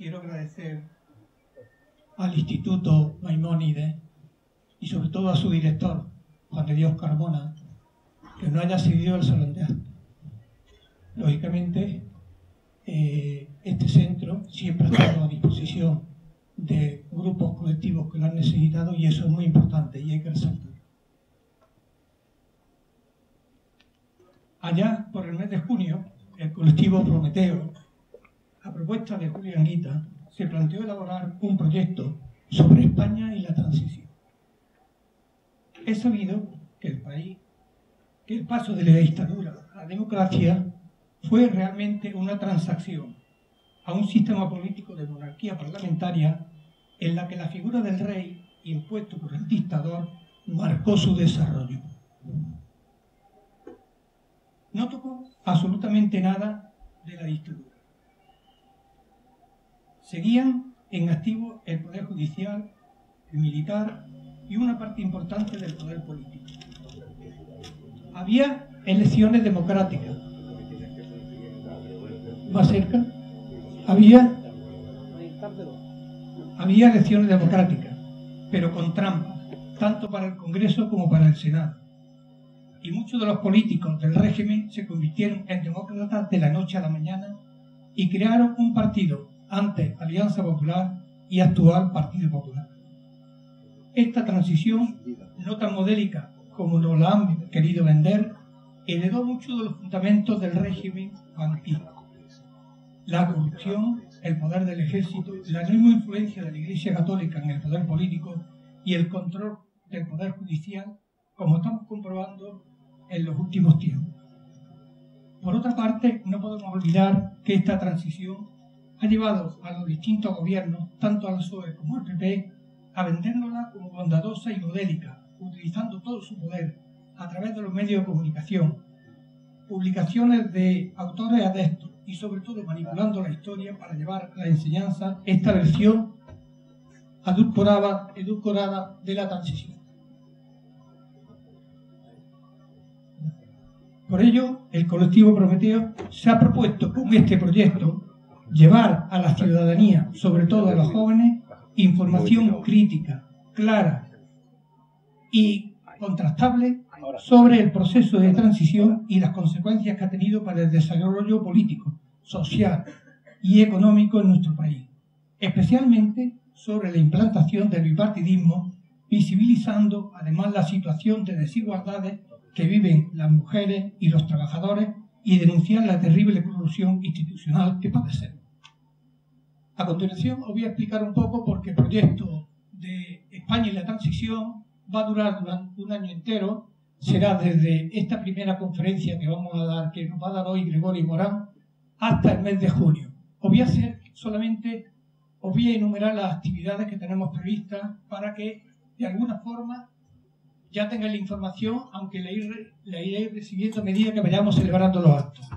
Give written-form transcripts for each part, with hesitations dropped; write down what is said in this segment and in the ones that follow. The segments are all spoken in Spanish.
quiero agradecer al Instituto Maimónides y sobre todo a su director, Juan de Dios Carmona, que no haya cedido el salón de actos. Lógicamente, este centro siempre ha estado a disposición de grupos colectivos que lo han necesitado y eso es muy importante y hay que resaltar. Allá por el mes de junio, el colectivo Prometeo, a propuesta de Julio Anguita, se planteó elaborar un proyecto sobre España y la transición. Es sabido que el paso de la dictadura a la democracia fue realmente una transacción a un sistema político de monarquía parlamentaria en la que la figura del rey, impuesto por el dictador, marcó su desarrollo. No tocó absolutamente nada de la dictadura. Seguían en activo el poder judicial, el militar y una parte importante del poder político. Había elecciones democráticas. Más cerca, había elecciones democráticas, pero con trampa, tanto para el Congreso como para el Senado. Y muchos de los políticos del régimen se convirtieron en demócratas de la noche a la mañana y crearon un partido, antes Alianza Popular y actual Partido Popular. Esta transición, no tan modélica como nos la han querido vender, heredó muchos de los fundamentos del régimen franquista. La corrupción, el poder del ejército, la enorme influencia de la Iglesia Católica en el poder político y el control del poder judicial, como estamos comprobando en los últimos tiempos. Por otra parte, no podemos olvidar que esta transición ha llevado a los distintos gobiernos, tanto al PSOE como al PP, a vendérnosla como bondadosa y modélica, utilizando todo su poder a través de los medios de comunicación, publicaciones de autores adeptos y sobre todo manipulando la historia para llevar a la enseñanza esta versión edulcorada de la transición. Por ello, el colectivo Prometeo se ha propuesto con este proyecto llevar a la ciudadanía, sobre todo a los jóvenes, información crítica, clara y contrastable sobre el proceso de transición y las consecuencias que ha tenido para el desarrollo político, social y económico en nuestro país, especialmente sobre la implantación del bipartidismo, visibilizando además la situación de desigualdades que viven las mujeres y los trabajadores y denunciar la terrible corrupción institucional que padecemos. A continuación os voy a explicar un poco por qué el proyecto de España y la transición va a durar durante un año entero. Será desde esta primera conferencia que vamos a dar, que nos va a dar hoy Gregorio Morán, hasta el mes de junio. Os voy a enumerar las actividades que tenemos previstas para que de alguna forma ya tengan la información, aunque la iré recibiendo a medida que vayamos celebrando los actos.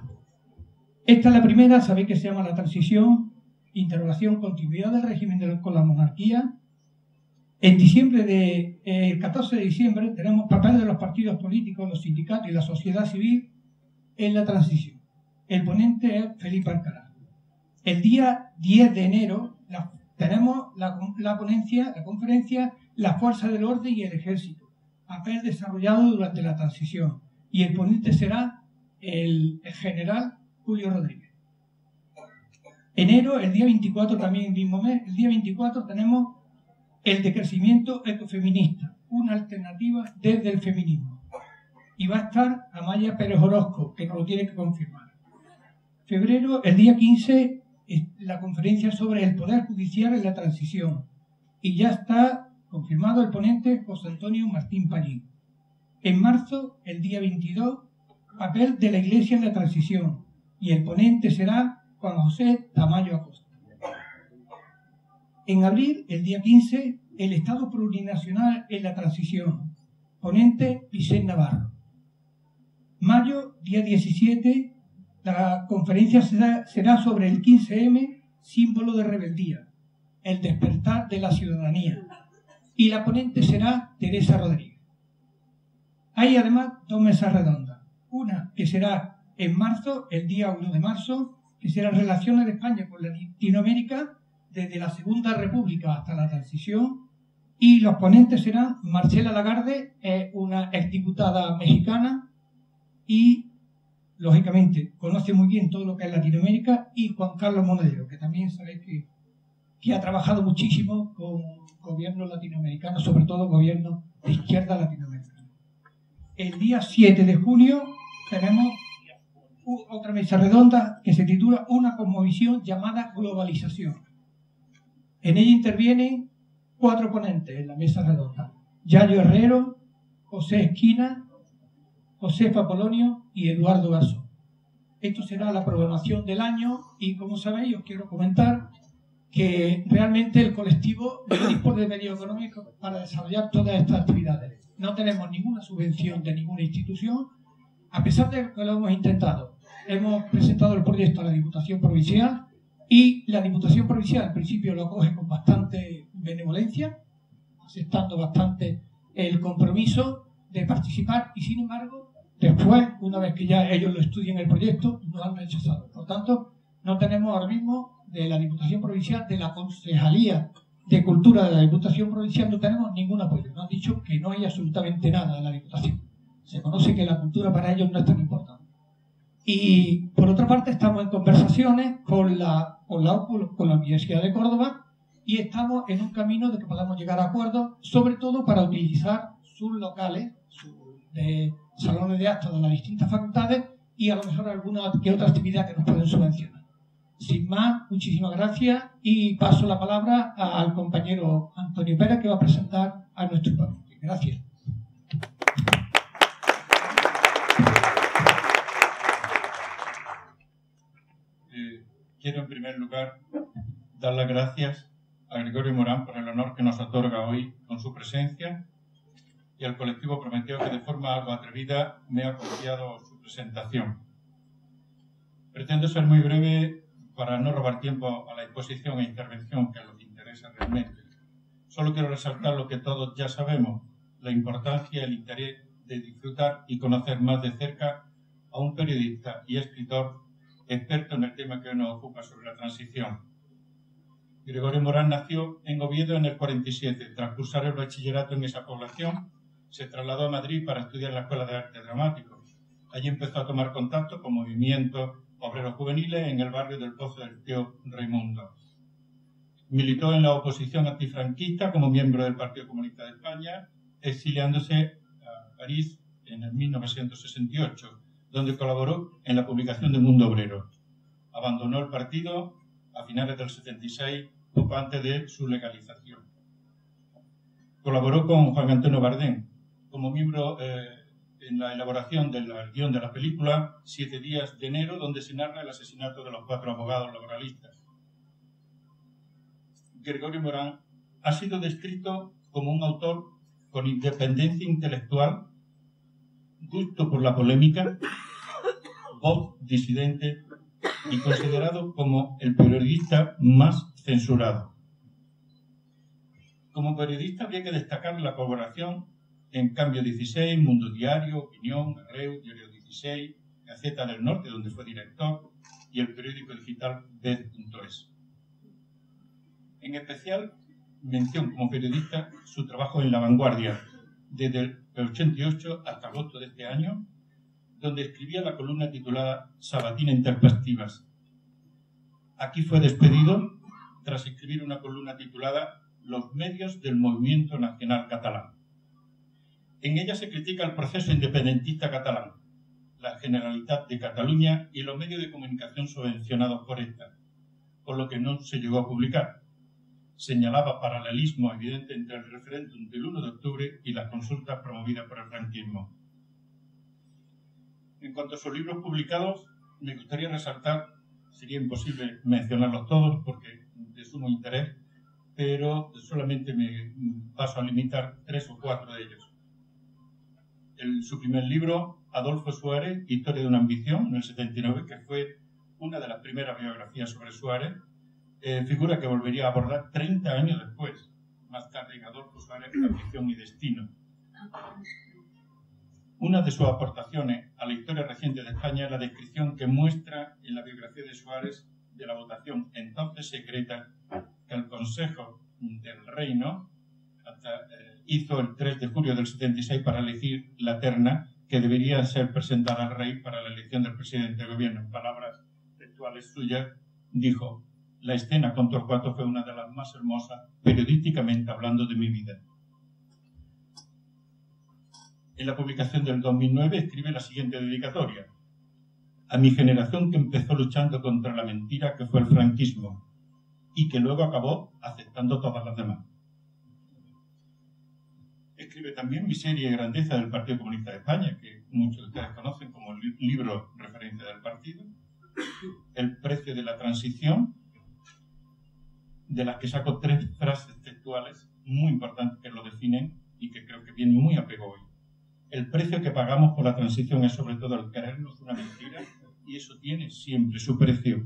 Esta es la primera, sabéis que se llama la transición, interrogación, continuidad del régimen con la monarquía. En diciembre el 14 de diciembre tenemos papel de los partidos políticos, los sindicatos y la sociedad civil en la transición. El ponente es Felipe Alcaraz. El día 10 de enero tenemos la conferencia Las fuerzas del orden y el ejército, papel desarrollado durante la transición. Y el ponente será el general Julio Rodríguez. Enero, el día 24, también el mismo mes, el día 24 tenemos el decrecimiento ecofeminista, una alternativa desde el feminismo. Y va a estar Amaya Pérez Orozco, que nos lo tiene que confirmar. Febrero, el día 15, la conferencia sobre el Poder Judicial en la transición. Y ya está confirmado el ponente José Antonio Martín Pallín. En marzo, el día 22, papel de la Iglesia en la transición. Y el ponente será Juan José Tamayo Acosta. En abril, el día 15, el Estado plurinacional en la transición. Ponente Vicente Navarro. Mayo, día 17, la conferencia será sobre el 15M, símbolo de rebeldía, el despertar de la ciudadanía. Y la ponente será Teresa Rodríguez. Hay además dos mesas redondas. Una que será en marzo, el día 1 de marzo, que será Relaciones de España con Latinoamérica, desde la Segunda República hasta la transición, y los ponentes serán Marcela Lagarde, una exdiputada mexicana y, lógicamente, conoce muy bien todo lo que es Latinoamérica, y Juan Carlos Monedero, que también sabéis que ha trabajado muchísimo con gobiernos latinoamericanos, sobre todo gobiernos de izquierda latinoamericana. El día 7 de junio tenemos otra mesa redonda que se titula Una cosmovisión llamada globalización. En ella intervienen 4 ponentes en la mesa redonda: Yayo Herrero, José Esquina, Josefa Polonio y Eduardo Garzón. Esto será la programación del año, y como sabéis os quiero comentar que realmente el colectivo no dispone de medios económicos para desarrollar todas estas actividades. No tenemos ninguna subvención de ninguna institución, a pesar de que lo hemos intentado. Hemos presentado el proyecto a la Diputación Provincial, y la Diputación Provincial al principio lo acoge con bastante benevolencia, aceptando bastante el compromiso de participar, y sin embargo, después, una vez que ya ellos lo estudian el proyecto, lo han rechazado. Por tanto, no tenemos ahora mismo de la Diputación Provincial, de la Concejalía de Cultura de la Diputación Provincial, no tenemos ningún apoyo. Nos han dicho que no hay absolutamente nada de la Diputación. Se conoce que la cultura para ellos no es tan importante. Y por otra parte estamos en conversaciones con la Universidad de Córdoba, y estamos en un camino de que podamos llegar a acuerdos, sobre todo para utilizar sus locales, de salones de actos de las distintas facultades, y a lo mejor alguna que otra actividad que nos pueden subvencionar. Sin más, muchísimas gracias, y paso la palabra al compañero Antonio Pérez, que va a presentar a nuestro ponente. Gracias. Quiero en primer lugar dar las gracias a Gregorio Morán por el honor que nos otorga hoy con su presencia, y al colectivo Prometeo, que de forma algo atrevida me ha confiado su presentación. Pretendo ser muy breve para no robar tiempo a la exposición e intervención, que es lo que interesa realmente. Solo quiero resaltar lo que todos ya sabemos: la importancia y el interés de disfrutar y conocer más de cerca a un periodista y escritor experto en el tema que hoy nos ocupa sobre la transición. Gregorio Morán nació en Oviedo en el 47. Tras cursar el bachillerato en esa población, se trasladó a Madrid para estudiar en la Escuela de Arte Dramático. Allí empezó a tomar contacto con movimientos obreros juveniles en el barrio del Pozo del Tío Raimundo. Militó en la oposición antifranquista como miembro del Partido Comunista de España, exiliándose a París en el 1968, donde colaboró en la publicación de Mundo Obrero. Abandonó el partido a finales del 76, poco antes de su legalización. Colaboró con Juan Antonio Bardén como miembro en la elaboración del guión de la película 7 días de enero, donde se narra el asesinato de los 4 abogados laboralistas. Gregorio Morán ha sido descrito como un autor con independencia intelectual, gusto por la polémica, voz disidente, y considerado como el periodista más censurado. Como periodista habría que destacar la colaboración en Cambio 16, Mundo Diario, Opinión, Arreu, Diario 16, Gaceta del Norte, donde fue director, y el periódico digital Vez.es. En especial, mención como periodista su trabajo en La Vanguardia, desde el 88 hasta agosto de este año, donde escribía la columna titulada Sabatina en Perspectivas. Aquí fue despedido tras escribir una columna titulada Los medios del movimiento nacional catalán. En ella se critica el proceso independentista catalán, la Generalitat de Cataluña y los medios de comunicación subvencionados por esta, por lo que no se llegó a publicar. Señalaba paralelismo evidente entre el referéndum del 1 de octubre y las consultas promovidas por el franquismo. En cuanto a sus libros publicados, me gustaría resaltar, sería imposible mencionarlos todos porque de sumo interés, pero solamente me paso a limitar 3 o 4 de ellos. Su primer libro, Adolfo Suárez, Historia de una ambición, en el 79, que fue una de las primeras biografías sobre Suárez, figura que volvería a abordar 30 años después, más tarde en Adolfo Suárez, Ambición y Destino. Una de sus aportaciones a la historia reciente de España es la descripción que muestra en la biografía de Suárez de la votación entonces secreta que el Consejo del Reino hizo el 3 de julio del 76 para elegir la terna que debería ser presentada al rey para la elección del presidente de gobierno. En palabras textuales suyas, dijo: la escena con Torcuato fue una de las más hermosas, periodísticamente hablando, de mi vida. En la publicación del 2009 escribe la siguiente dedicatoria: a mi generación que empezó luchando contra la mentira que fue el franquismo y que luego acabó aceptando todas las demás. Escribe también Miseria y grandeza del Partido Comunista de España, que muchos de ustedes conocen como el libro referencia del partido. El precio de la transición, de las que saco 3 frases textuales muy importantes que lo definen y que creo que vienen muy a pego hoy. El precio que pagamos por la transición es sobre todo el creernos una mentira, y eso tiene siempre su precio.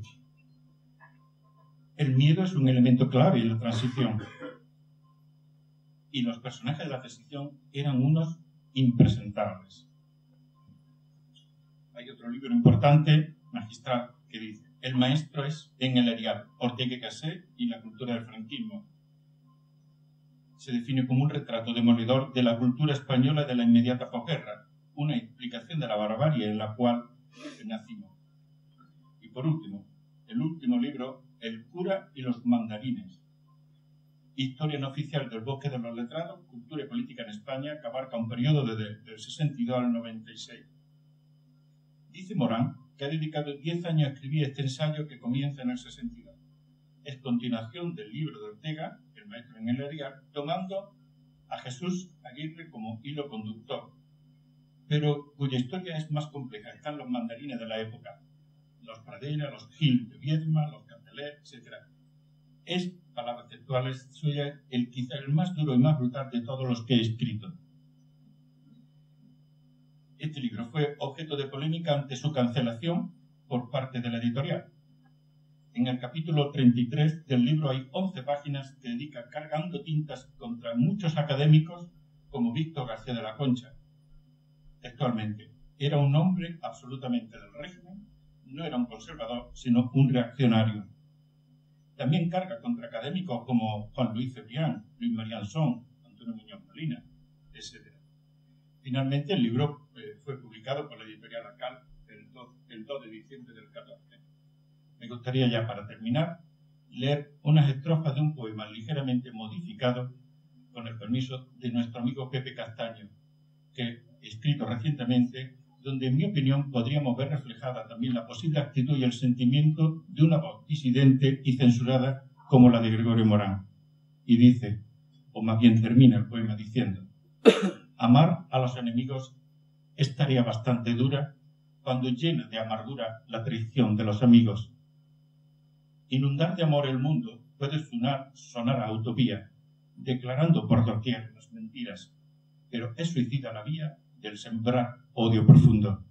El miedo es un elemento clave en la transición. Y los personajes de la transición eran unos impresentables. Hay otro libro importante, magistral, que dice: el maestro es en el Erial, Ortega y Gasset y la cultura del franquismo. Se define como un retrato demoledor de la cultura española de la inmediata posguerra, una explicación de la barbarie en la cual nacimos. Y por último, el último libro, El cura y los mandarines, Historia no oficial del bosque de los letrados, cultura y política en España, que abarca un periodo desde el 62 al 96. Dice Morán que ha dedicado 10 años a escribir este ensayo que comienza en el 62. Es continuación del libro de Ortega, El maestro en el Erial, tomando a Jesús Aguirre como hilo conductor, pero cuya historia es más compleja. Están los mandarines de la época, los Pradera, los Gil de Viedma, los Canteler, etc. Es, palabras textuales suyas, quizá el más duro y más brutal de todos los que he escrito. Este libro fue objeto de polémica ante su cancelación por parte de la editorial. En el capítulo 33 del libro hay 11 páginas que dedica cargando tintas contra muchos académicos como Víctor García de la Concha. Textualmente: era un hombre absolutamente del régimen, no era un conservador, sino un reaccionario. También carga contra académicos como Juan Luis Cebrián, Luis María Ansón, Antonio Muñoz Molina, etc. Finalmente, el libro fue publicado por la editorial Acal el 2 de diciembre del 14. Me gustaría ya, para terminar, leer unas estrofas de un poema ligeramente modificado, con el permiso de nuestro amigo Pepe Castaño, que he escrito recientemente, donde, en mi opinión, podríamos ver reflejada también la posible actitud y el sentimiento de una voz disidente y censurada como la de Gregorio Morán. Y dice, o más bien termina el poema diciendo: amar a los enemigos es tarea bastante dura cuando llena de amargura la traición de los amigos. Inundar de amor el mundo puede sonar a utopía, declarando por doquier las mentiras, pero es suicida la vía del sembrar odio profundo.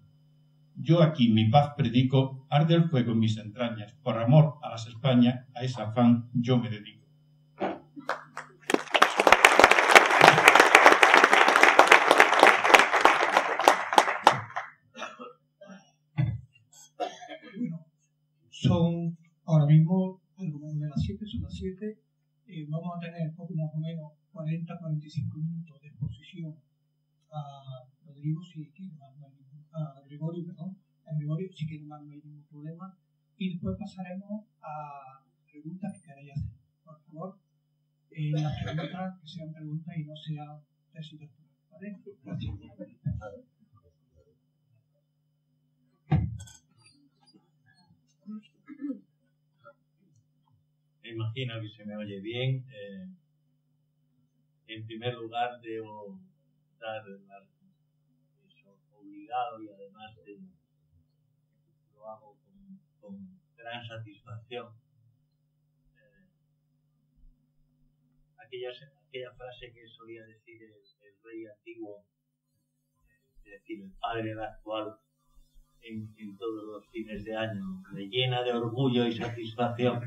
Yo aquí mi paz predico, arde el fuego en mis entrañas, por amor a las Españas, a ese afán yo me dedico. Bueno, son ahora mismo algo menos de las 7, son las 7. Vamos a tener poco más o menos 40-45 minutos de exposición a Rodrigo, si quiere, a Gregorio, perdón, a Gregorio, si quiere, no hay ningún problema, y después pasaremos a preguntas que queráis hacer. Por favor, las preguntas que sean preguntas y no sean tesis doctorales, ¿vale? Gracias. Imagino que se me oye bien. En primer lugar, debo dar eso obligado, y además lo hago con gran satisfacción. Aquella frase que solía decir el rey antiguo, es decir, el padre del actual, en todos los fines de año, me llena de orgullo y satisfacción.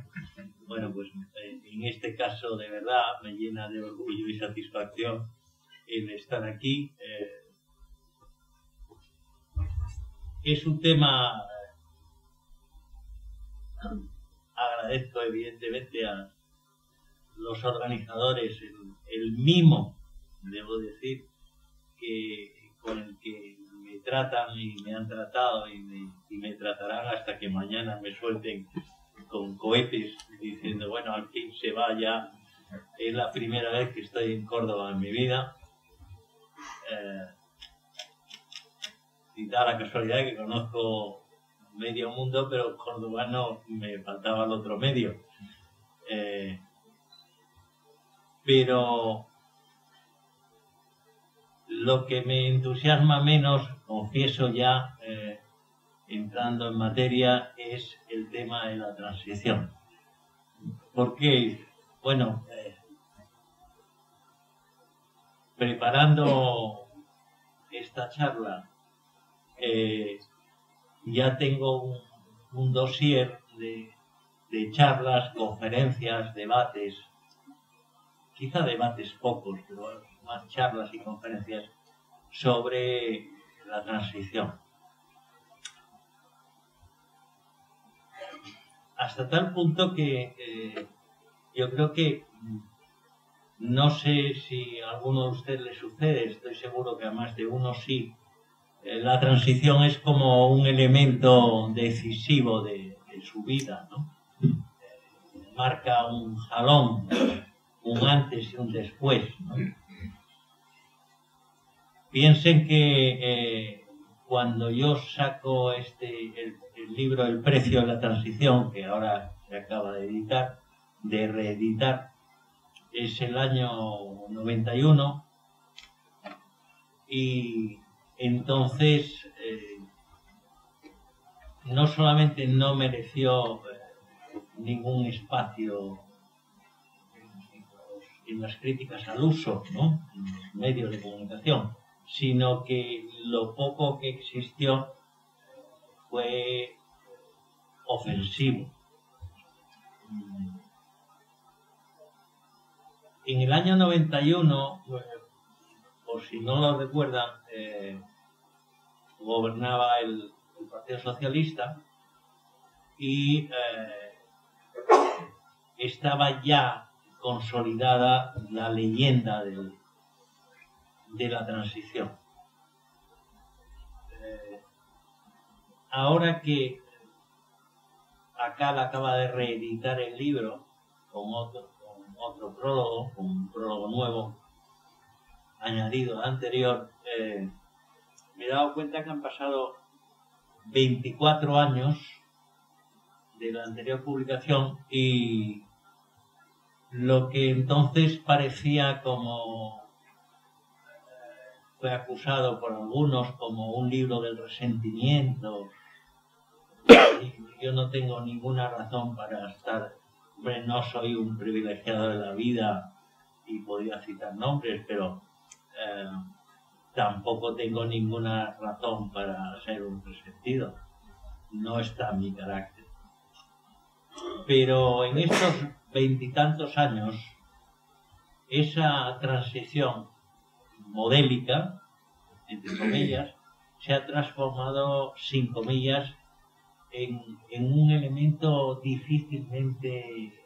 Bueno, pues en este caso, de verdad, me llena de orgullo y satisfacción el estar aquí. Es un tema, agradezco evidentemente los organizadores, el mimo, debo decir, con el que me tratan y me han tratado y me tratarán hasta que mañana me suelten con cohetes diciendo, bueno, al fin se va ya. Es la primera vez que estoy en Córdoba en mi vida. Y da la casualidad que conozco medio mundo, pero Córdoba no, me faltaba el otro medio. Pero lo que me entusiasma menos, confieso ya, entrando en materia, es el tema de la transición. Porque, bueno, preparando esta charla, ya tengo un dossier de charlas, conferencias, debates, quizá debates pocos, pero más charlas y conferencias sobre la transición. Hasta tal punto que yo creo que, no sé si a alguno de ustedes le sucede, estoy seguro que a más de uno sí, la transición es como un elemento decisivo de su vida, ¿no? Marca un jalón, un antes y un después, ¿no? Piensen que cuando yo saco el libro El precio de la transición, que ahora se acaba de reeditar, es el año 91, y entonces no solamente no mereció ningún espacio en las críticas al uso, ¿no?, en los medios de comunicación, sino que lo poco que existió fue ofensivo. En el año 91, por si no lo recuerdan, gobernaba el Partido Socialista y estaba ya consolidada la leyenda de la transición. Ahora que Akal acaba de reeditar el libro con otro prólogo, con un prólogo nuevo añadido al anterior, me he dado cuenta que han pasado 24 años de la anterior publicación y lo que entonces parecía como fue acusado por algunos como un libro del resentimiento. Yo no tengo ninguna razón para estar, hombre, no soy un privilegiado de la vida y podría citar nombres, pero tampoco tengo ninguna razón para ser un resentido. No está en mi carácter. Pero en estos 20 y tantos años, esa transición modélica, entre comillas, se ha transformado, sin comillas, en un elemento difícilmente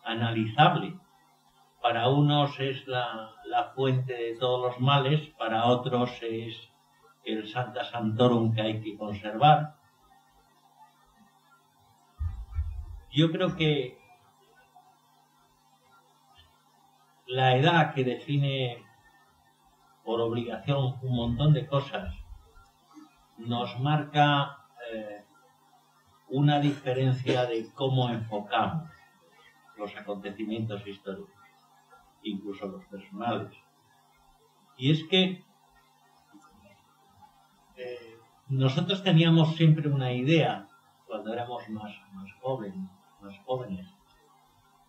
analizable. Para unos es la fuente de todos los males, para otros es el Sancta Sanctorum que hay que conservar. Yo creo que la edad, que define por obligación un montón de cosas, nos marca una diferencia de cómo enfocamos los acontecimientos históricos, incluso los personales. Y es que nosotros teníamos siempre una idea, cuando éramos más jóvenes,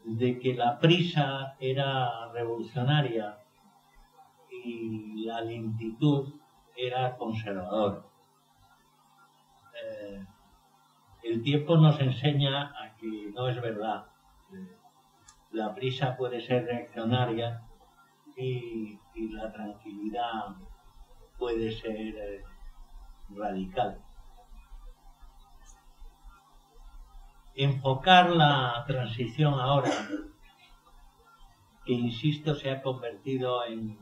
de que la prisa era revolucionaria y la lentitud era conservadora. El tiempo nos enseña a que no es verdad. La prisa puede ser reaccionaria y la tranquilidad puede ser radical. enfocar la transición ahora, que insisto se ha convertido en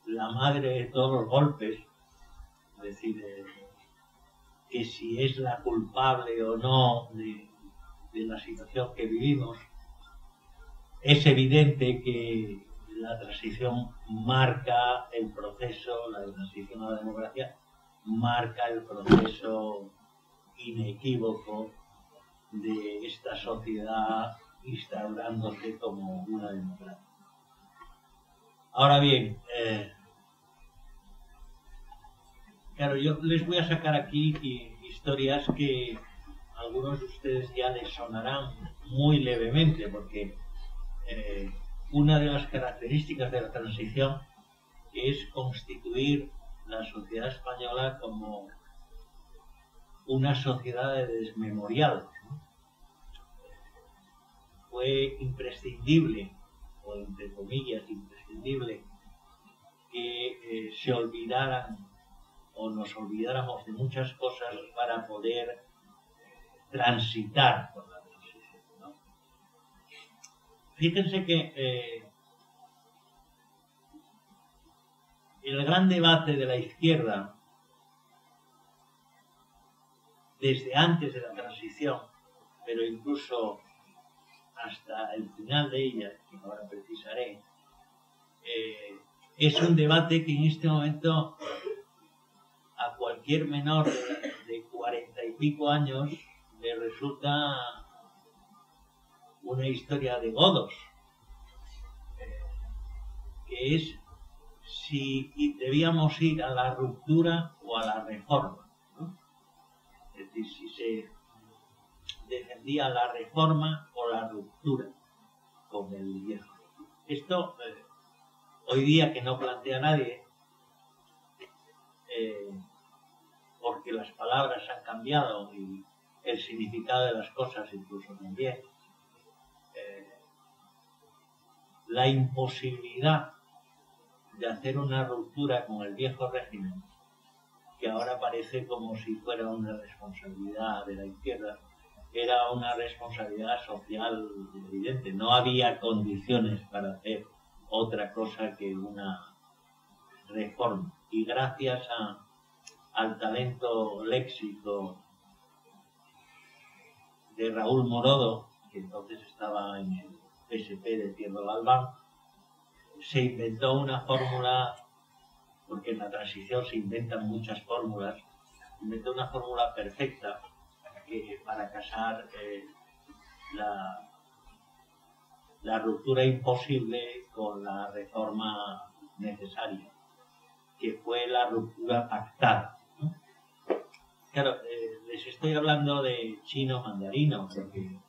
la madre de todos los golpes, es decir, que si es la culpable o no de la situación que vivimos, es evidente que la transición marca el proceso, la transición a la democracia marca el proceso inequívoco de esta sociedad instaurándose como una democracia. Ahora bien, claro, yo les voy a sacar aquí historias que a algunos de ustedes ya les sonarán muy levemente, porque una de las características de la transición es constituir la sociedad española como una sociedad de desmemoriados, ¿no? Fue imprescindible, o entre comillas imprescindible, que se olvidaran o nos olvidáramos de muchas cosas para poder transitar por la transición, ¿no? Fíjense que el gran debate de la izquierda desde antes de la transición, pero incluso hasta el final de ella, que ahora precisaré, es un debate que en este momento a cualquier menor de 40 y pico años le resulta una historia de godos, que es si debíamos ir a la ruptura o a la reforma, ¿no? Es decir, si se defendía la reforma o la ruptura con el viejo. Esto, hoy día que no plantea nadie, porque las palabras han cambiado y el significado de las cosas incluso también, la imposibilidad de hacer una ruptura con el viejo régimen, que ahora parece como si fuera una responsabilidad de la izquierda, era una responsabilidad social evidente. No había condiciones para hacer otra cosa que una reforma. Y gracias al talento léxico de Raúl Morodo, que entonces estaba en el PSP de Tierno Galván, se inventó una fórmula, porque en la transición se inventan muchas fórmulas, inventó una fórmula perfecta para casar la ruptura imposible con la reforma necesaria, que fue la ruptura pactada, ¿no? Claro, les estoy hablando de chino mandarino, porque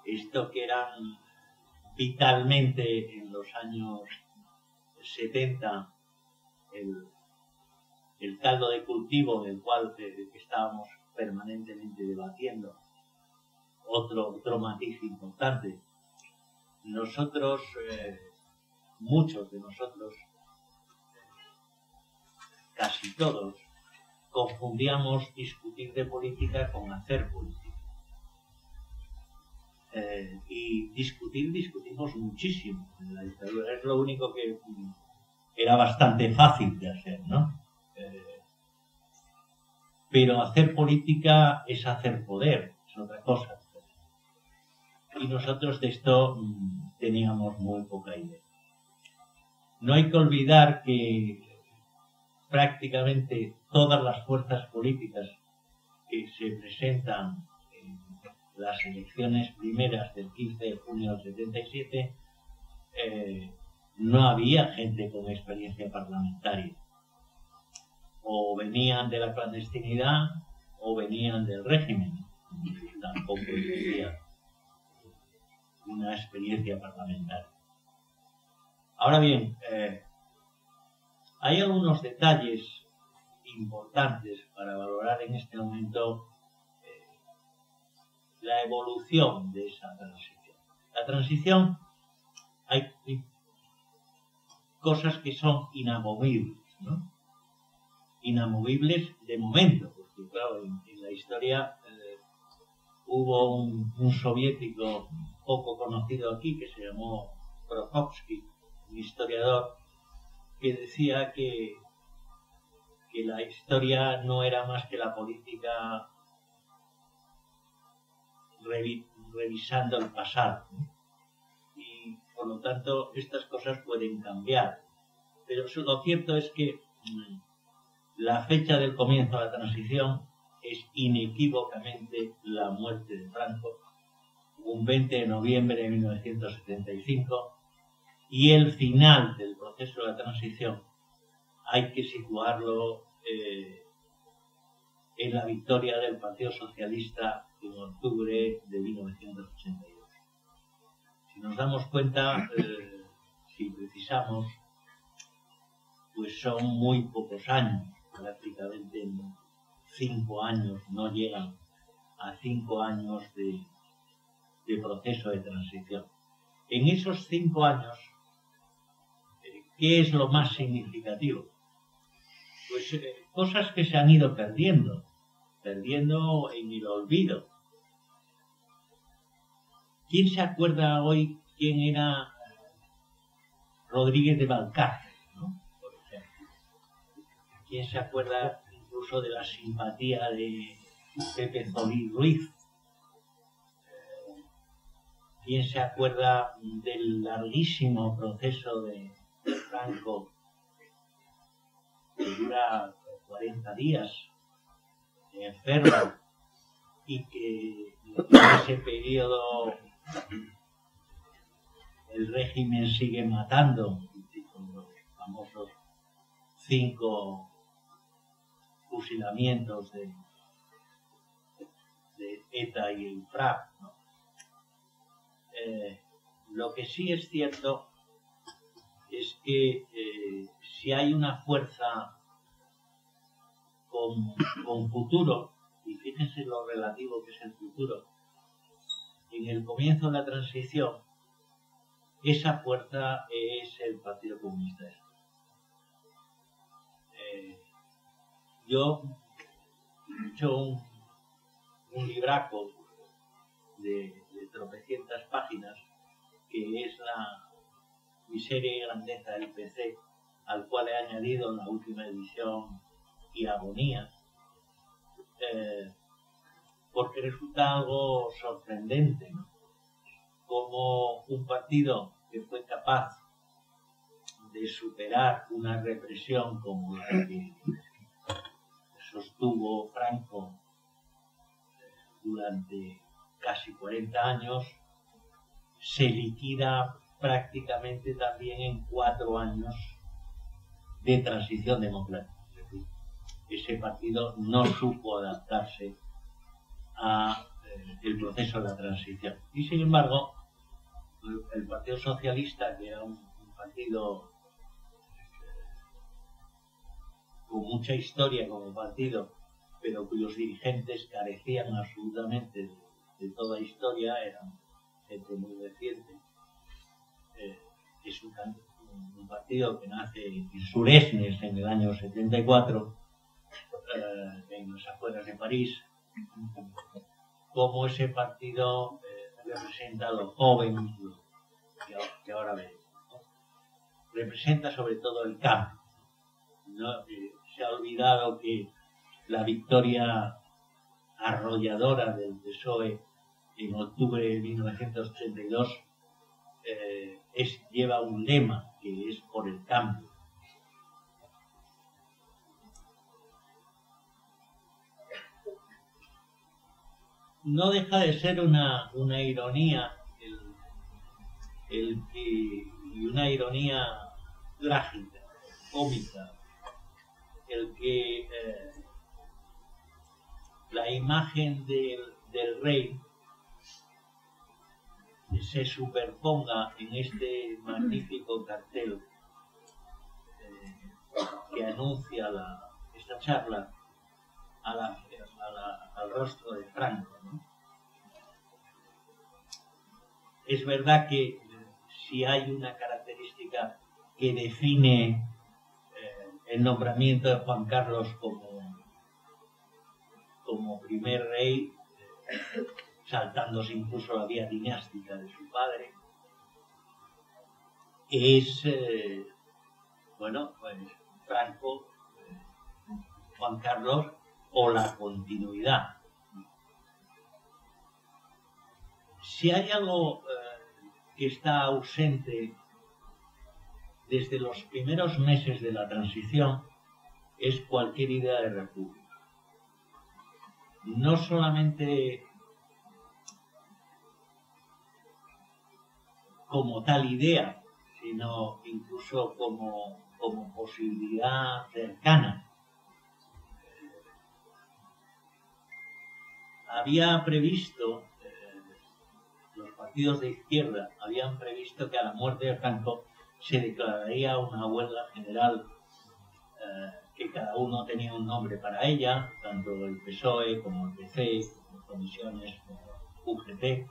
esto que eran vitalmente en los años 70 el caldo de cultivo del cual estábamos permanentemente debatiendo, otro matiz importante. Nosotros, muchos de nosotros, casi todos, confundíamos discutir de política con hacer política. Y discutimos muchísimo en la dictadura. Es lo único que era bastante fácil de hacer, ¿no? Pero hacer política es hacer poder, es otra cosa. Y nosotros de esto teníamos muy poca idea. No hay que olvidar que prácticamente todas las fuerzas políticas que se presentan en las elecciones primeras del 15 de junio del 77, no había gente con experiencia parlamentaria. O venían de la clandestinidad o venían del régimen. Tampoco existía una experiencia parlamentaria. Ahora bien, hay algunos detalles importantes para valorar en este momento la evolución de esa transición. La transición, hay cosas que son inamovibles, ¿no? Inamovibles de momento, porque porque claro, en la historia hubo un soviético poco conocido aquí que se llamó Prokofsky, un historiador, que decía que la historia no era más que la política revisando el pasado, ¿no? Y por lo tanto estas cosas pueden cambiar, pero lo cierto es que la fecha del comienzo de la transición es inequívocamente la muerte de Franco, un 20 de noviembre de 1975, y el final del proceso de la transición hay que situarlo en la victoria del Partido Socialista en octubre de 1982. Si nos damos cuenta, si precisamos, pues son muy pocos años, prácticamente 5 años, no llegan a 5 años de proceso de transición. En esos 5 años, ¿qué es lo más significativo? Pues cosas que se han ido perdiendo en el olvido. ¿Quién se acuerda hoy quién era Rodríguez de Valcárcel, ¿no? Por ejemplo. ¿Quién se acuerda incluso de la simpatía de Pepe Zolí Ruiz? ¿Quién se acuerda del larguísimo proceso de Franco que dura 40 días, enfermo, y que en ese periodo el régimen sigue matando, con los famosos 5 fusilamientos de ETA y el FRAP, ¿no? Lo que sí es cierto es que si hay una fuerza con futuro, y fíjense lo relativo que es el futuro, en el comienzo de la transición, esa fuerza es el Partido Comunista de España. Yo he hecho un libraco de tropecientas páginas, que es la miseria y grandeza del PC, al cual he añadido en la última edición y agonía, porque resulta algo sorprendente, ¿no? Como un partido que fue capaz de superar una represión como la que sostuvo Franco durante casi 40 años, se liquida prácticamente también en 4 años de transición democrática. Ese partido no supo adaptarse a el proceso de la transición. Y sin embargo, el Partido Socialista, que era un partido con mucha historia como partido, pero cuyos dirigentes carecían absolutamente de toda historia, eran gente muy reciente. Es un partido que nace en Suresnes en el año 74, en las afueras de París. Como ese partido representa a los jóvenes que ahora vemos, ¿no? Representa sobre todo el cambio, ¿no? Se ha olvidado que la victoria arrolladora del PSOE en octubre de 1982 lleva un lema que es por el cambio. No deja de ser una ironía y una ironía trágica, cómica, el que la imagen del rey se superponga en este magnífico cartel que anuncia esta charla al rostro de Franco, ¿no? Es verdad que si hay una característica que define el nombramiento de Juan Carlos como como primer rey, saltándose incluso la vía dinástica de su padre, es, bueno, pues Franco, Juan Carlos, o la continuidad. Si hay algo que está ausente desde los primeros meses de la transición, es cualquier idea de república. No solamente como tal idea, sino incluso como posibilidad cercana. Había previsto, los partidos de izquierda habían previsto que a la muerte de Franco se declararía una huelga general, que cada uno tenía un nombre para ella, tanto el PSOE como el PC, como comisiones, como UGT.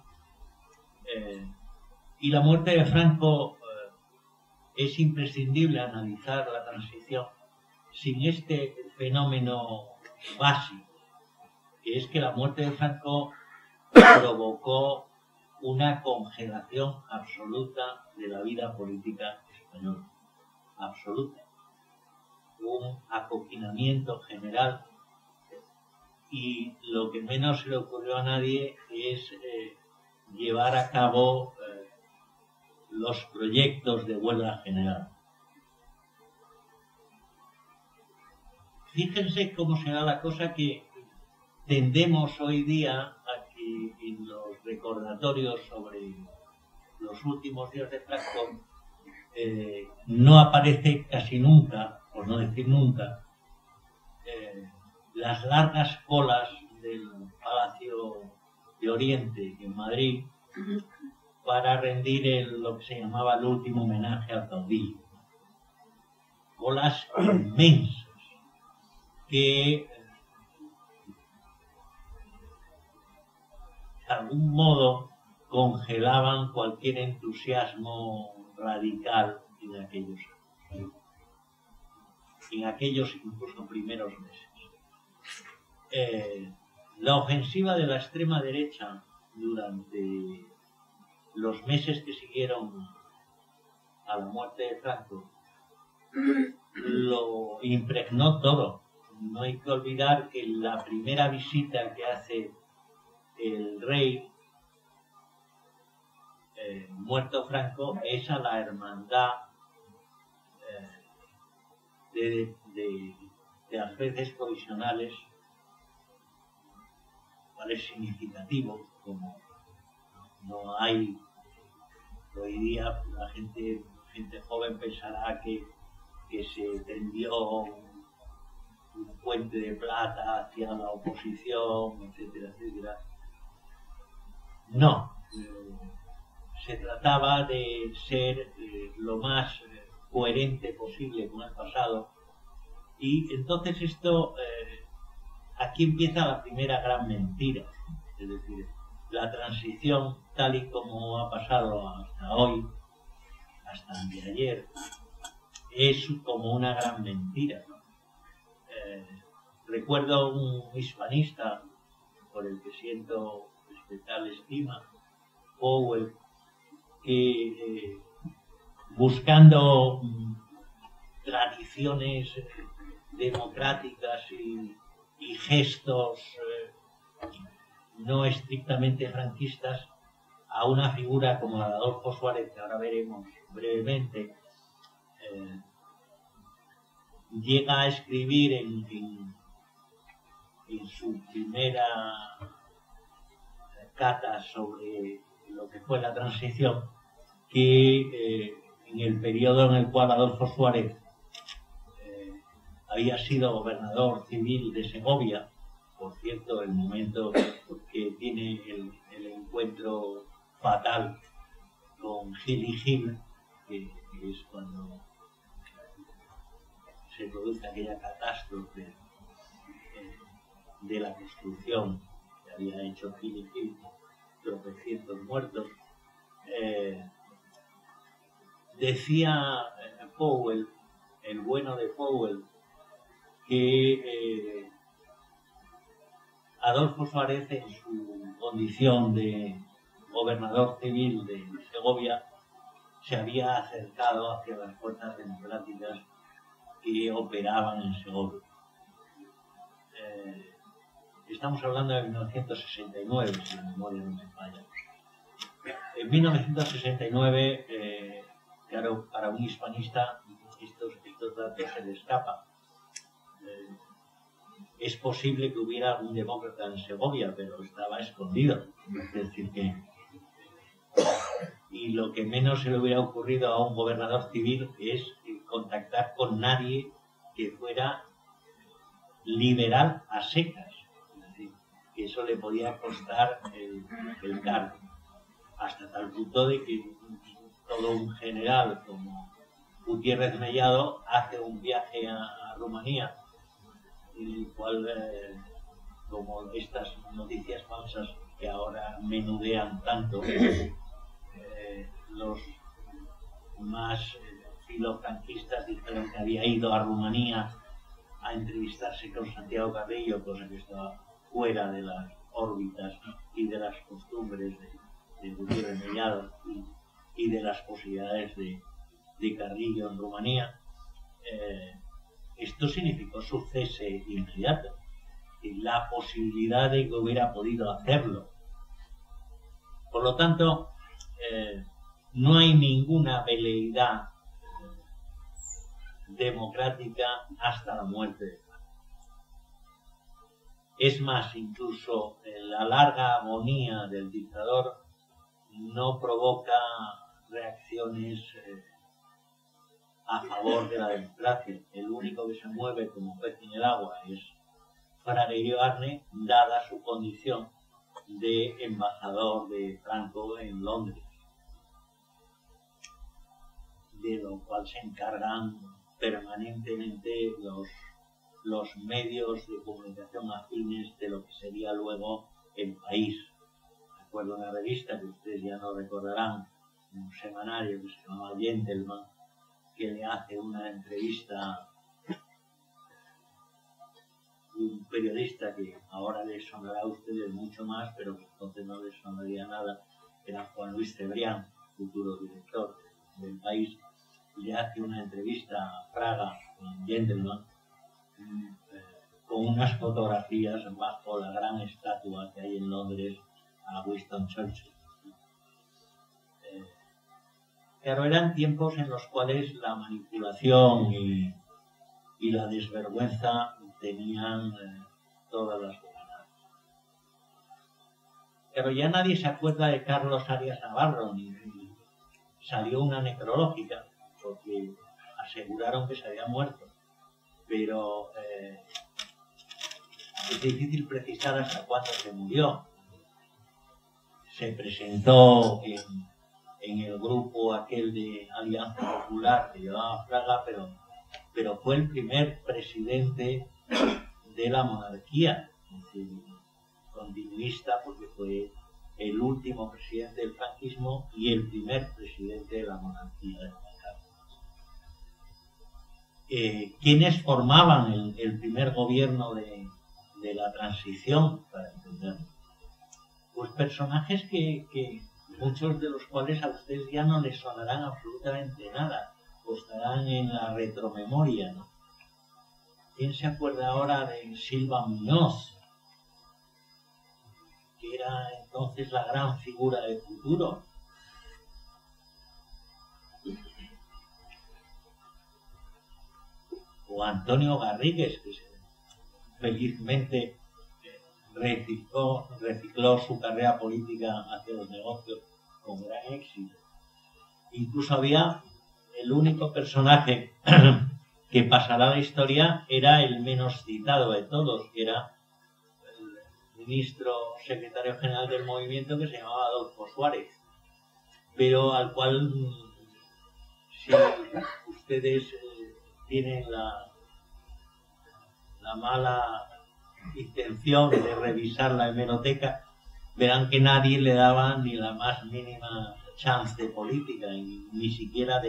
Y la muerte de Franco, es imprescindible analizar la transición sin este fenómeno básico, que es que la muerte de Franco provocó una congelación absoluta de la vida política española. Absoluta. Un acoquinamiento general, y lo que menos se le ocurrió a nadie es llevar a cabo los proyectos de huelga general. Fíjense cómo será la cosa, que tendemos hoy día a que en los recordatorios sobre los últimos días de Franco no aparece casi nunca, por no decir nunca, las largas colas del Palacio de Oriente en Madrid para rendir lo que se llamaba el último homenaje al caudillo. Colas inmensas que de algún modo congelaban cualquier entusiasmo radical en aquellos incluso primeros meses. La ofensiva de la extrema derecha durante los meses que siguieron a la muerte de Franco lo impregnó todo. No hay que olvidar que la primera visita que hace el rey muerto Franco es a la hermandad de alféizares provisionales, cual es significativo, como no hay hoy día. La gente joven pensará que se tendió un puente de plata hacia la oposición, etcétera, etcétera. No, se trataba de ser lo más coherente posible con el pasado, y entonces esto, aquí empieza la primera gran mentira. Es decir, la transición tal y como ha pasado hasta hoy, hasta anteayer, es como una gran mentira, ¿no? Recuerdo un hispanista por el que siento especial estima, Powell, que buscando tradiciones democráticas y gestos no estrictamente franquistas, a una figura como la de Adolfo Suárez, que ahora veremos brevemente, llega a escribir en su primera cata sobre lo que fue la transición, que en el periodo en el cual Adolfo Suárez había sido gobernador civil de Segovia, por cierto, el momento que tiene el encuentro fatal con Gil y Gil, que es cuando se produce aquella catástrofe de la construcción que había hecho Gil y Gil, tropecientos muertos. Decía Powell, el bueno de Powell, que Adolfo Suárez, en su condición de gobernador civil de Segovia, se había acercado hacia las fuerzas democráticas que operaban en Segovia. Estamos hablando de 1969, si la memoria no me falla. En 1969, claro, para un hispanista estos datos se le escapan. Es posible que hubiera algún demócrata en Segovia, pero estaba escondido. Es decir, que... Y lo que menos se le hubiera ocurrido a un gobernador civil es contactar con nadie que fuera liberal a secas. Es decir, que eso le podía costar el cargo. Hasta tal punto de que todo un general como Gutiérrez Mellado hace un viaje a Rumanía, en el cual, como estas noticias falsas que ahora menudean tanto, los más filofranquistas dijeron que había ido a Rumanía a entrevistarse con Santiago Carrillo, cosa que estaba fuera de las órbitas y de las costumbres de Gutiérrez Mellado y de las posibilidades de Carrillo en Rumanía. Esto significó su cese inmediato y la posibilidad de que hubiera podido hacerlo. Por lo tanto, no hay ninguna veleidad democrática hasta la muerte de Franco. Es más, incluso la larga agonía del dictador no provoca reacciones a favor de la democracia. El único que se mueve como pez en el agua es Fraga Iribarne, dada su condición de embajador de Franco en Londres, de lo cual se encargan permanentemente los medios de comunicación afines de lo que sería luego El País. Recuerdo una revista que ustedes ya no recordarán, un semanario que se llamaba Gentleman, que le hace una entrevista un periodista que ahora les sonará a ustedes mucho más, pero que entonces no les sonaría nada, era Juan Luis Cebrián, futuro director del País. Le hace una entrevista a Fraga en Gentleman con unas fotografías bajo la gran estatua que hay en Londres a Winston Churchill. Claro, eran tiempos en los cuales la manipulación y la desvergüenza tenían todas las ganas. Pero ya nadie se acuerda de Carlos Arias Navarro, ni salió una necrológica, porque aseguraron que se había muerto. Pero es difícil precisar hasta cuándo se murió. Se presentó en el grupo aquel de Alianza Popular que llevaba Fraga, pero fue el primer presidente de la monarquía, es decir, continuista, porque fue el último presidente del franquismo y el primer presidente de la monarquía de Juan Carlos. ¿Quiénes formaban el primer gobierno de la transición, para entenderlo? Pues personajes que muchos de los cuales a ustedes ya no les sonarán absolutamente nada, o estarán en la retromemoria, ¿no? ¿Quién se acuerda ahora de Silva Muñoz, que era entonces la gran figura del futuro? O Antonio Garrigues, que felizmente recicló su carrera política hacia los negocios con gran éxito. Incluso había el único personaje que pasará a la historia, era el menos citado de todos, que era el ministro secretario general del movimiento, que se llamaba Adolfo Suárez, pero al cual, si ustedes tienen la mala intención de revisar la hemeroteca, verán que nadie le daba ni la más mínima chance de política, y ni siquiera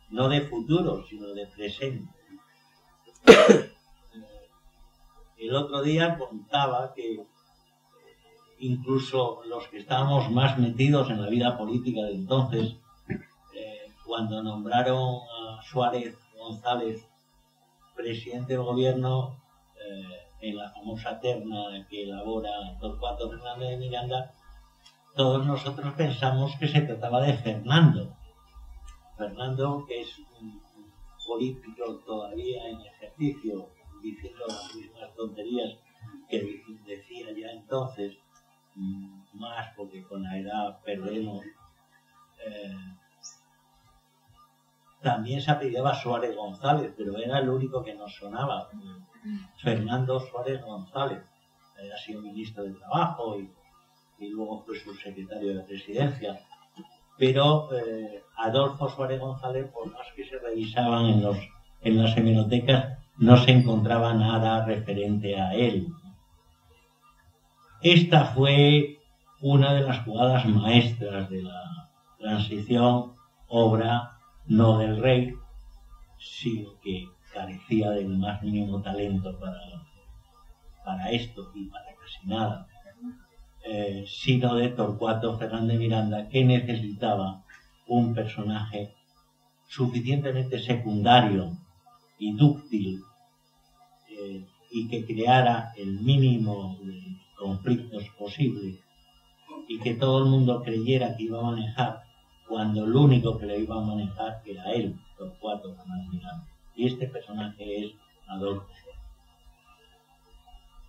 no de futuro, sino de presente. El otro día contaba que incluso los que estábamos más metidos en la vida política de entonces, cuando nombraron a Suárez González presidente del gobierno, en la famosa terna que elabora Torcuato Fernández de Miranda, todos nosotros pensamos que se trataba de Fernando. Fernando, que es un político todavía en ejercicio, diciendo las mismas tonterías que decía ya entonces, más porque con la edad perdemos. También se apellidaba Suárez González, pero era el único que nos sonaba. Fernando Suárez González ha sido ministro de Trabajo y luego fue subsecretario de Presidencia. Pero Adolfo Suárez González, por más que se revisaban en las hemerotecas, no se encontraba nada referente a él. Esta fue una de las jugadas maestras de la transición, obra no del rey, sino que carecía del más mínimo talento para esto y para casi nada, sino de Torcuato Fernández Miranda, que necesitaba un personaje suficientemente secundario y dúctil y que creara el mínimo de conflictos posible y que todo el mundo creyera que iba a manejar, cuando el único que le iba a manejar era él, Torcuato Fernández Miranda. Y este personaje es Adolfo Suárez.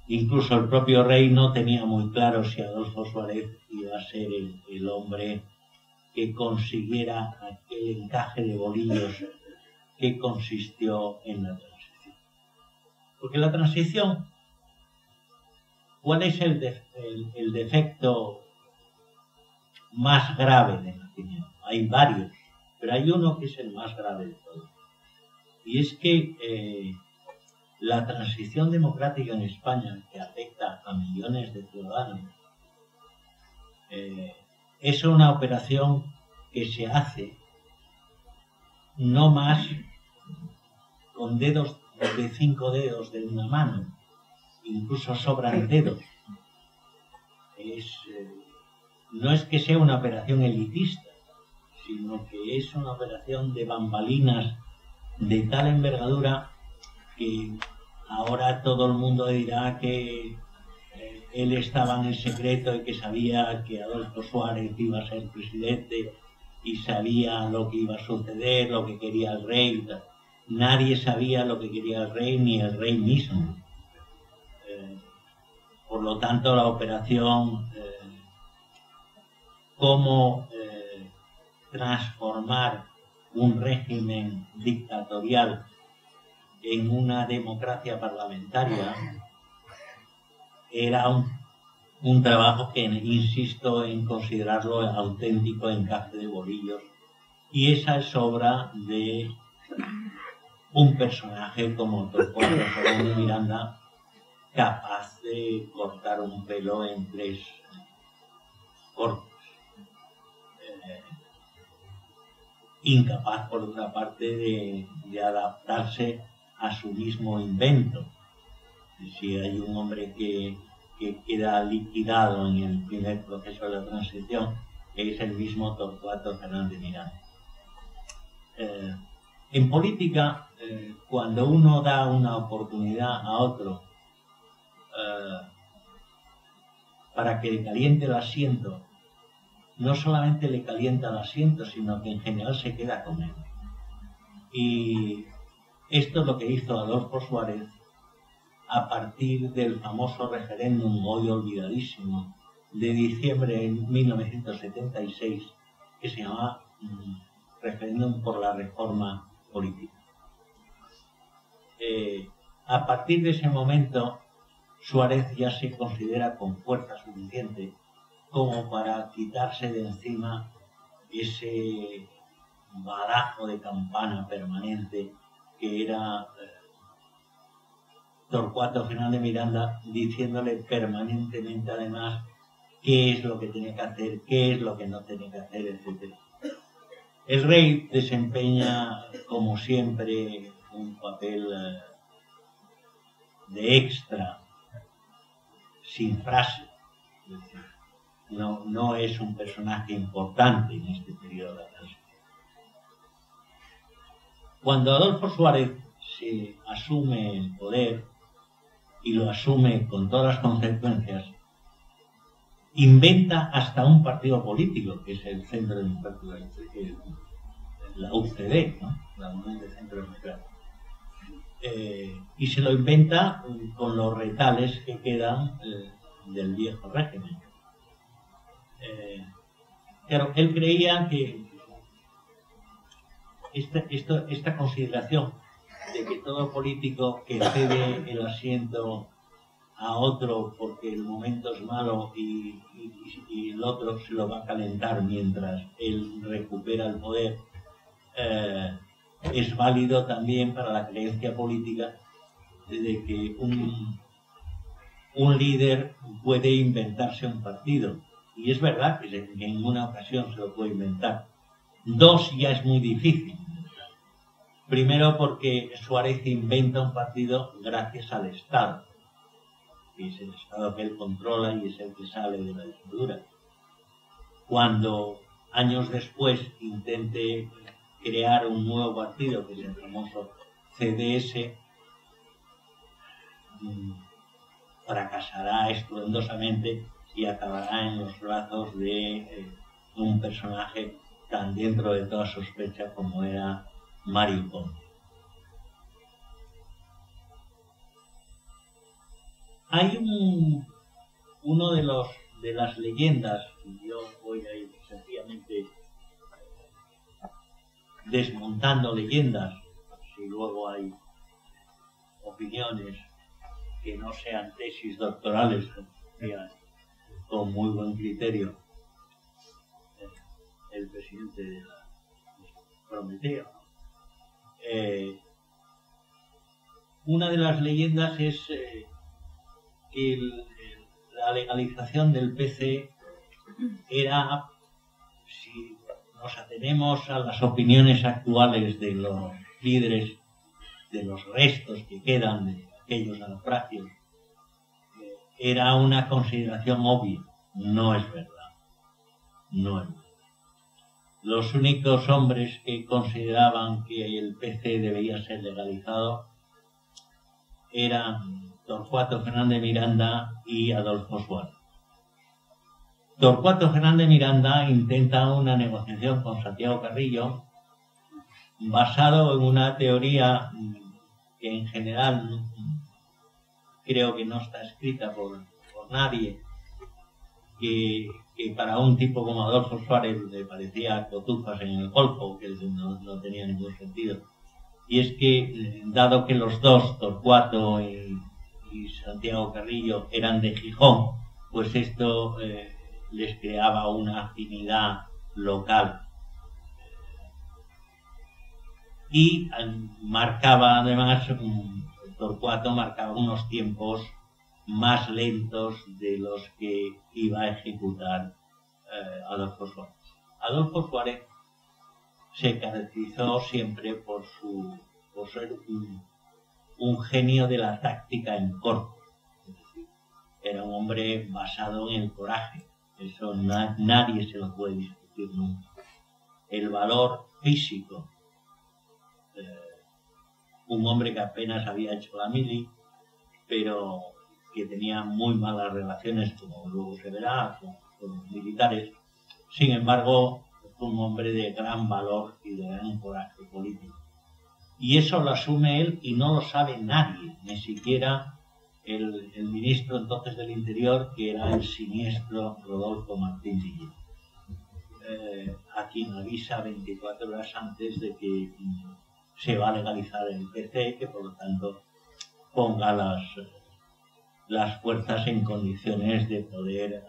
Incluso el propio rey no tenía muy claro si Adolfo Suárez iba a ser el hombre que consiguiera aquel encaje de bolillos que consistió en la transición. Porque la transición, ¿cuál es el defecto más grave de la opinión? Hay varios, pero hay uno que es el más grave de todos. Y es que la transición democrática en España, que afecta a millones de ciudadanos, es una operación que se hace no más con dedos de 5 dedos de una mano, incluso sobran dedos. No es que sea una operación elitista, sino que es una operación de bambalinas de tal envergadura que ahora todo el mundo dirá que él estaba en el secreto y que sabía que Adolfo Suárez iba a ser presidente y sabía lo que iba a suceder, lo que quería el rey. Nadie sabía lo que quería el rey, ni el rey mismo. Por lo tanto, la operación cómo transformar un régimen dictatorial en una democracia parlamentaria era un trabajo que insisto en considerarlo auténtico encaje de bolillos, y esa es obra de un personaje como Torcuato Fernández Miranda, capaz de cortar un pelo en 3 cortes. Incapaz, por otra parte, de adaptarse a su mismo invento. Si hay un hombre que queda liquidado en el primer proceso de la transición, es el mismo Torcuato Fernández Miranda. En política, cuando uno da una oportunidad a otro para que le caliente el asiento, no solamente le calienta el asiento, sino que en general se queda con él. Y esto es lo que hizo Adolfo Suárez a partir del famoso referéndum, hoy olvidadísimo, de diciembre de 1976, que se llamaba referéndum por la reforma política. A partir de ese momento, Suárez ya se considera con fuerza suficiente como para quitarse de encima ese badajo de campana permanente que era Torcuato Fernández Miranda, diciéndole permanentemente además qué es lo que tenía que hacer, qué es lo que no tenía que hacer, etc. El rey desempeña, como siempre, un papel de extra, sin frase, Es decir, no es un personaje importante en este periodo de la transición. Cuando Adolfo Suárez se asume el poder y lo asume con todas las consecuencias, inventa hasta un partido político, que es el Centro Democrático, la UCD, ¿no? La Unión de Centro Democrático. Y se lo inventa con los retales que quedan del viejo régimen. Claro, él creía que esta consideración de que todo político que cede el asiento a otro porque el momento es malo y el otro se lo va a calentar mientras él recupera el poder, es válido también para la creencia política de que un líder puede inventarse un partido. Y es verdad que en ninguna ocasión se lo puede inventar. Dos ya es muy difícil. Primero porque Suárez inventa un partido gracias al Estado, que es el Estado que él controla y es el que sale de la dictadura. Cuando años después intente crear un nuevo partido, que es el famoso CDS, fracasará estruendosamente y acabará en los brazos de un personaje tan dentro de toda sospecha como era Mario Conde. Hay uno de las leyendas, y yo voy a ir sencillamente desmontando leyendas, si luego hay opiniones que no sean tesis doctorales, con muy buen criterio el presidente de la Prometeo. Una de las leyendas es que la legalización del PC era, si nos atenemos a las opiniones actuales de los líderes, de los restos que quedan de aquellos naufragios, era una consideración obvia. No es verdad. No es verdad. Los únicos hombres que consideraban que el PC debía ser legalizado eran Torcuato Fernández Miranda y Adolfo Suárez. Torcuato Fernández Miranda intenta una negociación con Santiago Carrillo basado en una teoría que en general creo que no está escrita por nadie, que para un tipo como Adolfo Suárez le parecía cotufas en el Golfo, que no tenía ningún sentido. Y es que, dado que los dos, Torcuato y Santiago Carrillo, eran de Gijón, pues esto les creaba una afinidad local. Y marcaba además, Torcuato marcaba unos tiempos más lentos de los que iba a ejecutar Adolfo Suárez. Adolfo Suárez se caracterizó siempre por ser un genio de la táctica en corto. Es decir, era un hombre basado en el coraje. Eso nadie se lo puede discutir nunca. El valor físico. Un hombre que apenas había hecho la mili, pero que tenía muy malas relaciones, como luego se verá, con los militares. Sin embargo, fue un hombre de gran valor y de gran coraje político. Y eso lo asume él y no lo sabe nadie, ni siquiera el ministro entonces del Interior, que era el siniestro Rodolfo Martín Villa, a quien avisa 24 horas antes de que se va a legalizar el PC, que por lo tanto ponga las fuerzas en condiciones de poder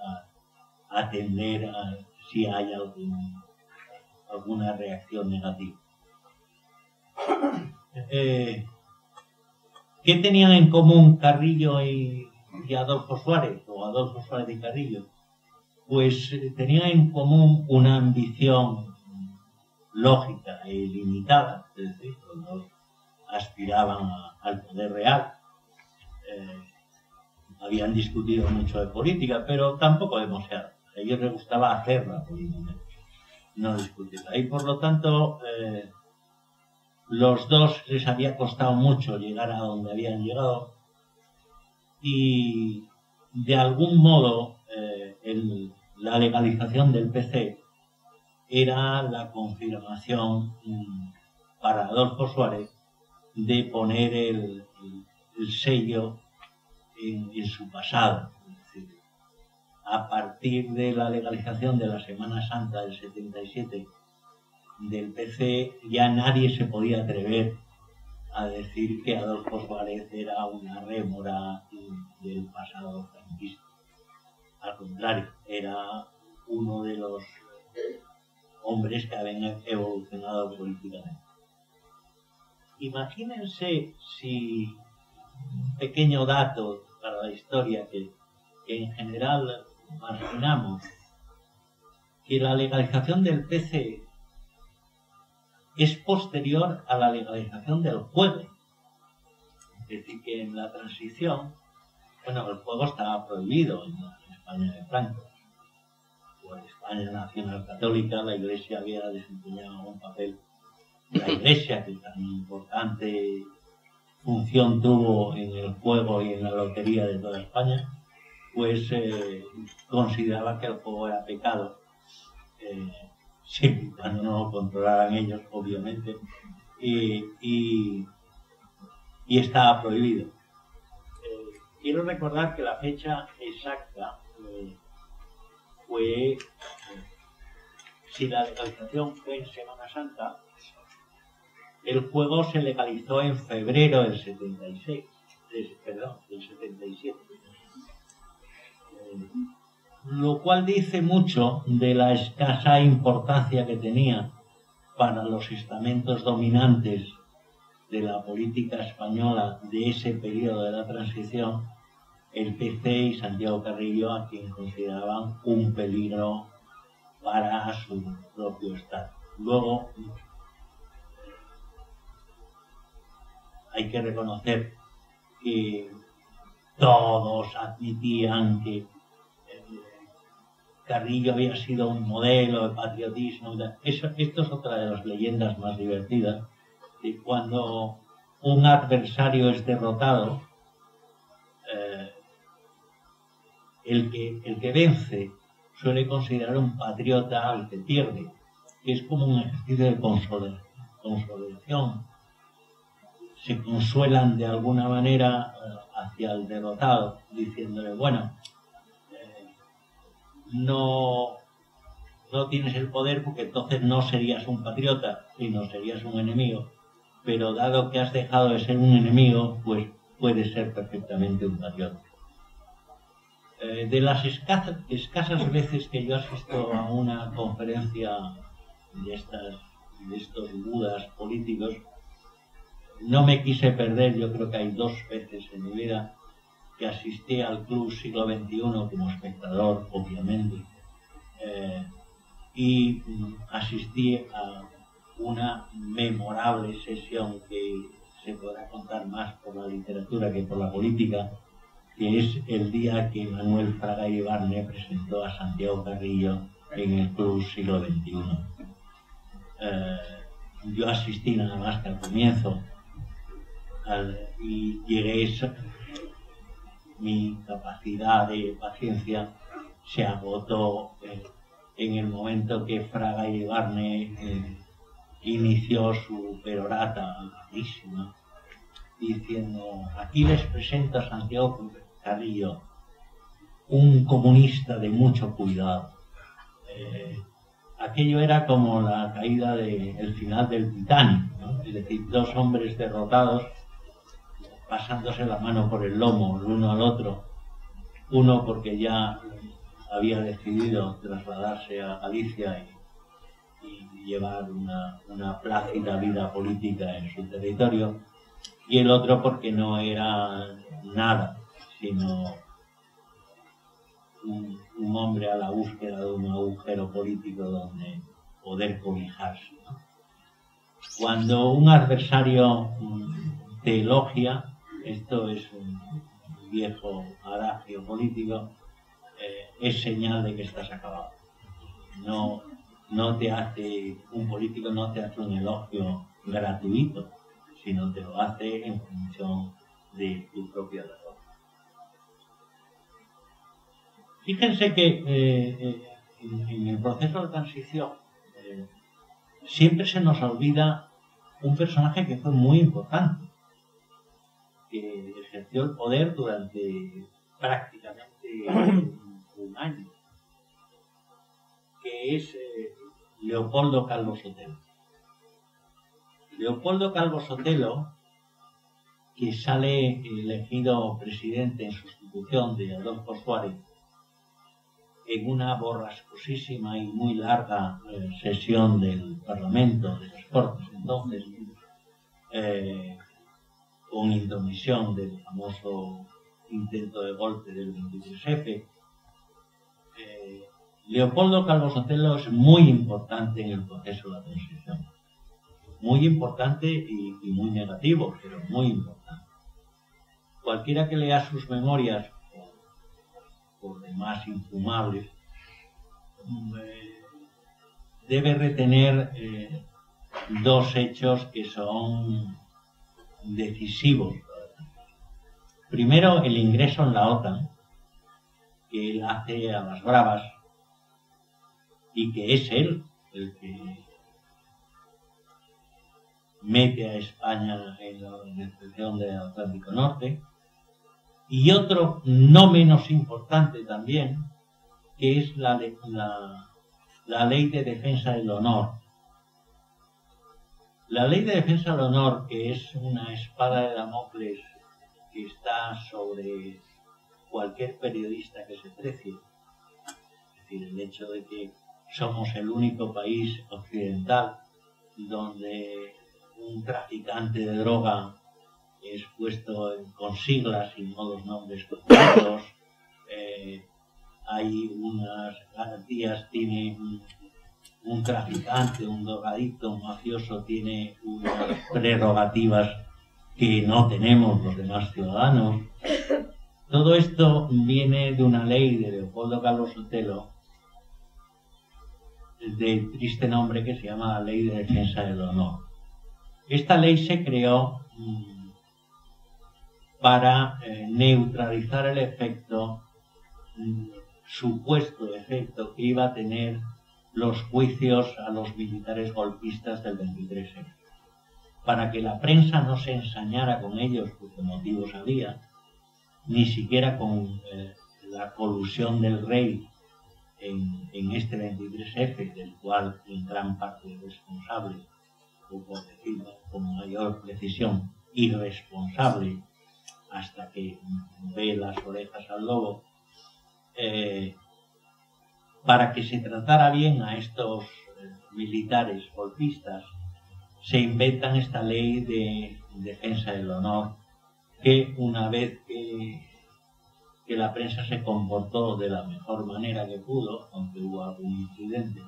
atender a si hay alguna reacción negativa. ¿Qué tenían en común Carrillo y Adolfo Suárez, o Adolfo Suárez y Carrillo? Pues tenían en común una ambición lógica e ilimitada, es decir, los dos aspiraban al poder real. habían discutido mucho de política, pero tampoco demasiado. A ellos les gustaba hacer la política, no discutirla. Y por lo tanto, los dos les había costado mucho llegar a donde habían llegado y de algún modo la legalización del PC era la confirmación para Adolfo Suárez de poner el sello en su pasado. Es decir, a partir de la legalización de la Semana Santa del 77 del PC, ya nadie se podía atrever a decir que Adolfo Suárez era una rémora del pasado franquista. Al contrario, era uno de los hombres que habían evolucionado políticamente. Imagínense si, un pequeño dato para la historia que en general marginamos, que la legalización del PC es posterior a la legalización del juego. Es decir, que en la transición, bueno, el juego estaba prohibido en la España de Franco. O en España nacional católica, la Iglesia había desempeñado un papel. La Iglesia, que tan importante función tuvo en el juego y en la lotería de toda España, pues consideraba que el juego era pecado. Siempre y cuando no lo controlaran ellos, obviamente, y estaba prohibido. Quiero recordar que la fecha exacta fue, si la legalización fue en Semana Santa, el juego se legalizó en febrero del 77. Lo cual dice mucho de la escasa importancia que tenía para los estamentos dominantes de la política española de ese periodo de la transición, el PC y Santiago Carrillo, a quien consideraban un peligro para su propio Estado. Luego, hay que reconocer que todos admitían que Carrillo había sido un modelo de patriotismo. Esto es otra de las leyendas más divertidas, que cuando un adversario es derrotado, el que vence suele considerar un patriota al que pierde, que es como un ejercicio de consolación. Se consuelan de alguna manera hacia el derrotado, diciéndole, bueno, no tienes el poder porque entonces no serías un patriota, sino serías un enemigo, pero dado que has dejado de ser un enemigo, pues puedes ser perfectamente un patriota. De las escasas veces que yo asisto a una conferencia de estos budas políticos, no me quise perder, yo creo que hay 2 veces en mi vida que asistí al Club Siglo XXI como espectador, obviamente, y asistí a una memorable sesión que se podrá contar más por la literatura que por la política, que es el día que Manuel Fraga Iribarne presentó a Santiago Carrillo en el Club Siglo XXI. Yo asistí nada más que al comienzo y llegué, mi capacidad de paciencia se agotó en el momento que Fraga Iribarne inició su perorata larguísima, diciendo: aquí les presento a Santiago Carrillo, un comunista de mucho cuidado. Aquello era como la caída el final del Titanic, ¿no? Es decir, 2 hombres derrotados pasándose la mano por el lomo el uno al otro, uno porque ya había decidido trasladarse a Galicia y llevar una plácida vida política en su territorio, y el otro porque no era nada, sino un hombre a la búsqueda de un agujero político donde poder cobijarse, ¿no? Cuando un adversario te elogia, esto es viejo adagio político, es señal de que estás acabado. No te hace, un político no te hace un elogio gratuito, sino te lo hace en función de tu propia labor. Fíjense que en el proceso de transición siempre se nos olvida un personaje que fue muy importante, que ejerció el poder durante prácticamente un año, que es Leopoldo Calvo Sotelo. Leopoldo Calvo Sotelo, que sale elegido presidente en sustitución de Adolfo Suárez en una borrascosísima y muy larga sesión del Parlamento, de las Cortes, entonces, con intromisión del famoso intento de golpe del 23F. Leopoldo Calvo Sotelo es muy importante en el proceso de la transición. Muy importante y muy negativo, pero muy importante. Cualquiera que lea sus memorias, por demás infumables, debe retener dos hechos que son decisivos. Primero, el ingreso en la OTAN, que él hace a las bravas, y que es él el que mete a España en la Organización del Atlántico Norte. Y otro no menos importante también, que es la Ley de Defensa del Honor. La Ley de Defensa del Honor, que es una espada de Damocles que está sobre cualquier periodista que se precie. Es decir, el hecho de que somos el único país occidental donde un traficante de droga es puesto con siglas y no los nombres completos. Hay unas garantías, tiene un traficante, un drogadicto, un mafioso, tiene unas prerrogativas que no tenemos los demás ciudadanos. Todo esto viene de una ley de Leopoldo Calvo Sotelo, del triste nombre que se llama la Ley de Defensa del Honor. Esta ley se creó para neutralizar el efecto, supuesto efecto que iba a tener los juicios a los militares golpistas del 23F. Para que la prensa no se ensañara con ellos, porque motivos había, ni siquiera con la colusión del rey en este 23F, del cual en gran parte es responsable, o por decirlo con mayor precisión, irresponsable, hasta que ve las orejas al lobo, para que se tratara bien a estos militares golpistas, se inventan esta ley de defensa del honor, que una vez que la prensa se comportó de la mejor manera que pudo, aunque hubo algún incidente,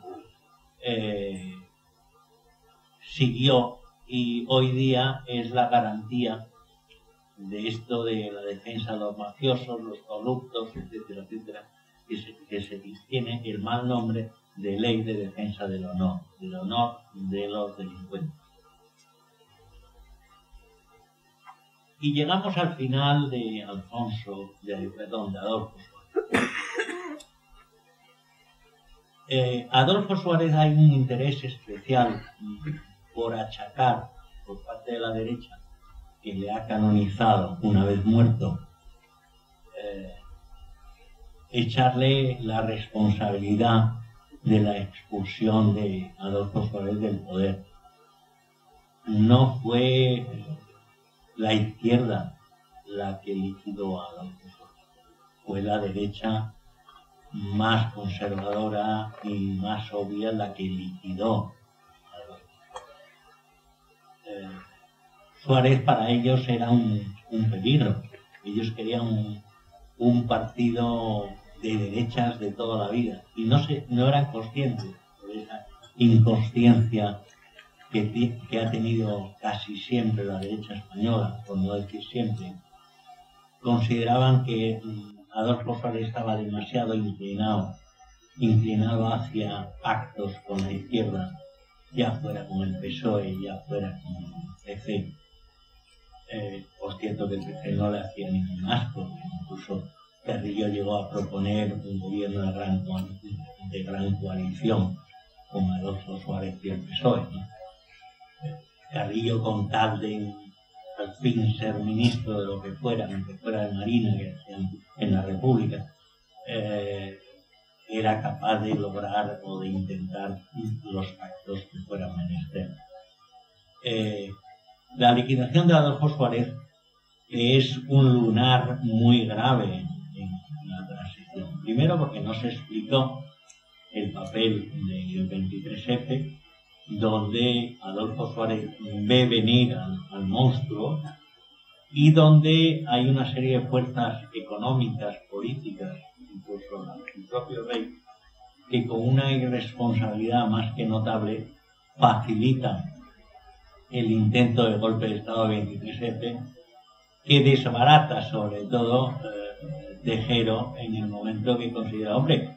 siguió, y hoy día es la garantía de esto de la defensa de los mafiosos, los corruptos, etcétera, etcétera, que se tiene el mal nombre de Ley de Defensa del honor de los delincuentes. Y llegamos al final de Adolfo Suárez. Adolfo Suárez, hay un interés especial por achacar por parte de la derecha, que le ha canonizado una vez muerto, echarle la responsabilidad de la expulsión de Adolfo Suárez del poder. No fue la izquierda la que liquidó a Adolfo Suárez, fue la derecha más conservadora y más obvia la que liquidó a Adolfo Suárez. Suárez para ellos era un peligro. Ellos querían un partido de derechas de toda la vida y no eran conscientes de esa inconsciencia que ha tenido casi siempre la derecha española, por no decir siempre, consideraban que Adolfo Suárez estaba demasiado inclinado hacia pactos con la izquierda, ya fuera con el PSOE, ya fuera con el PC. Por cierto que el PC no le hacía ningún asco, incluso Carrillo llegó a proponer un gobierno de gran coalición con Adolfo Suárez y el PSOE, ¿no? Carrillo, con tal de al fin ser ministro de lo que fuera, aunque fuera de Marina, que hacían en la República, era capaz de lograr o de intentar los pactos que fueran menester. La liquidación de Adolfo Suárez es un lunar muy grave en la transición. Primero porque no se explicó el papel del 23F, donde Adolfo Suárez ve venir al monstruo y donde hay una serie de fuerzas económicas, políticas, incluso el propio rey, que con una irresponsabilidad más que notable facilitan el intento de golpe de Estado del 23F, que desbarata sobre todo Tejero en el momento que considera, hombre,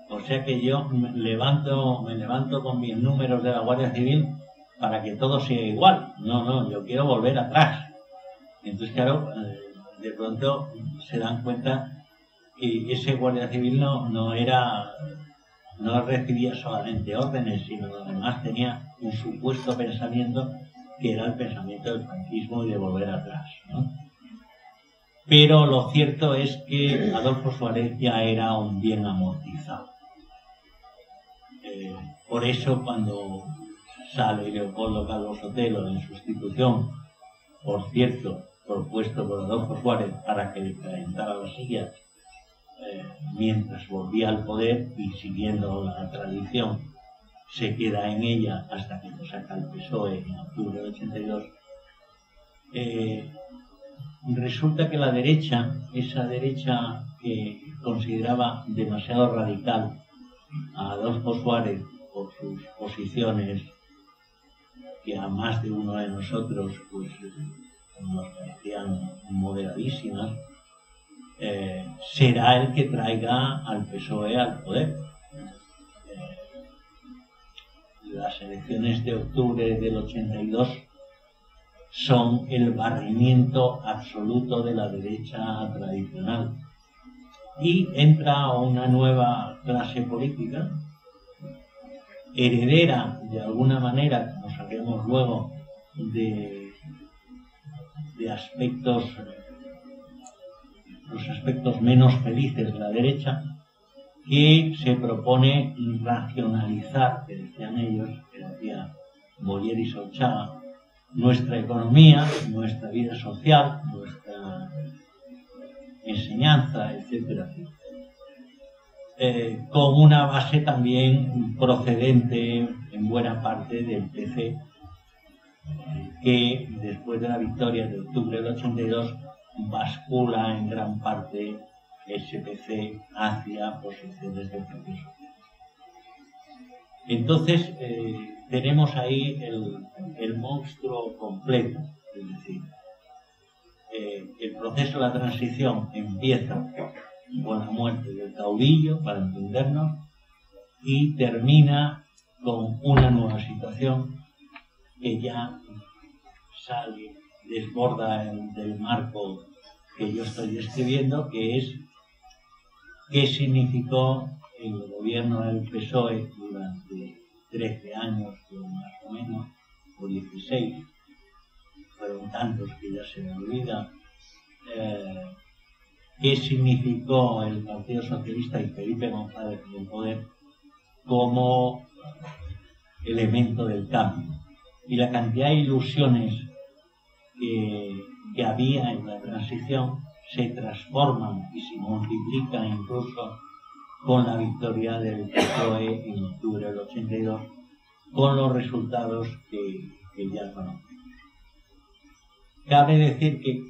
o sea que yo me levanto con mis números de la Guardia Civil para que todo sea igual. No, yo quiero volver atrás. Entonces, claro, de pronto se dan cuenta que ese Guardia Civil no recibía solamente órdenes, sino además tenía un supuesto pensamiento que era el pensamiento del franquismo y de volver atrás, ¿no? Pero lo cierto es que Adolfo Suárez ya era un bien amortizado. Por eso, cuando sale Leopoldo Calvo Sotelo en sustitución, por cierto, propuesto por Adolfo Suárez para que le calentara la silla mientras volvía al poder, y siguiendo la tradición se queda en ella hasta que lo saca el PSOE en octubre del 82, resulta que la derecha, esa derecha que consideraba demasiado radical a Adolfo Suárez por sus posiciones, que a más de uno de nosotros pues nos parecían moderadísimas, será el que traiga al PSOE al poder. Las elecciones de octubre del 82 son el barrimiento absoluto de la derecha tradicional y entra una nueva clase política heredera de alguna manera, como sabremos luego, de los aspectos menos felices de la derecha, que se propone racionalizar, que decían ellos, que decía Boyer y Solchaga, nuestra economía, nuestra vida social, nuestra enseñanza, etcétera, con una base también procedente en buena parte del PC, que después de la victoria de octubre del 82 bascula en gran parte ese PC hacia posiciones del Partido Socialista. Entonces tenemos ahí el monstruo completo, es decir, el proceso de la transición empieza con la muerte del caudillo, para entendernos, y termina con una nueva situación que ya desborda del marco que yo estoy describiendo, que es qué significó el gobierno del PSOE durante 13 años, más o menos, o 16, fueron tantos que ya se me olvida, qué significó el Partido Socialista y Felipe González en el poder como elemento del cambio. Y la cantidad de ilusiones que había en la transición se transforman y se multiplican incluso con la victoria del PSOE en octubre del 82, con los resultados que ya conocemos. Cabe decir que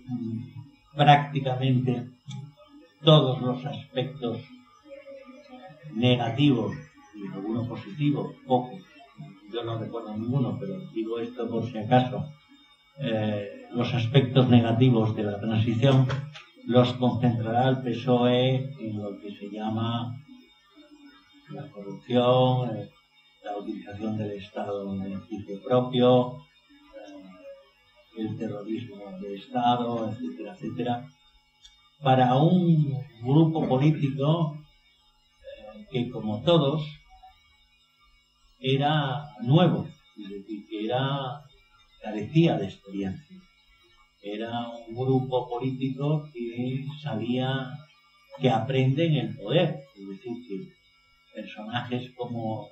prácticamente todos los aspectos negativos y algunos positivos, pocos, yo no recuerdo ninguno, pero digo esto por si acaso, los aspectos negativos de la transición los concentrará el PSOE en lo que se llama la corrupción, la utilización del Estado en beneficio propio, el terrorismo de Estado, etcétera, etcétera, para un grupo político que, como todos, era nuevo, es decir, que carecía de experiencia. Era un grupo político que sabía, que aprende en el poder, es decir, que personajes como,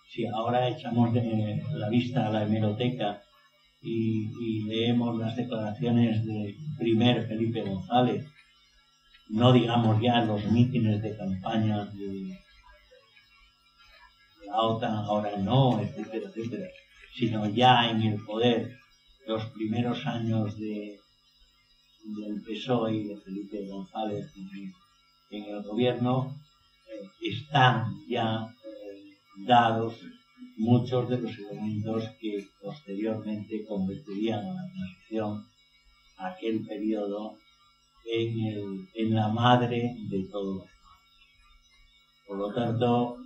si ahora echamos de la vista a la hemeroteca y leemos las declaraciones de primer Felipe González, no digamos ya los mítines de campaña de la OTAN, ahora no, etcétera, etcétera, sino ya en el poder, los primeros años del PSOE y de Felipe González en el gobierno, están ya dados muchos de los elementos que posteriormente convertirían a la transición, aquel periodo, en la madre de todos los males. Por lo tanto,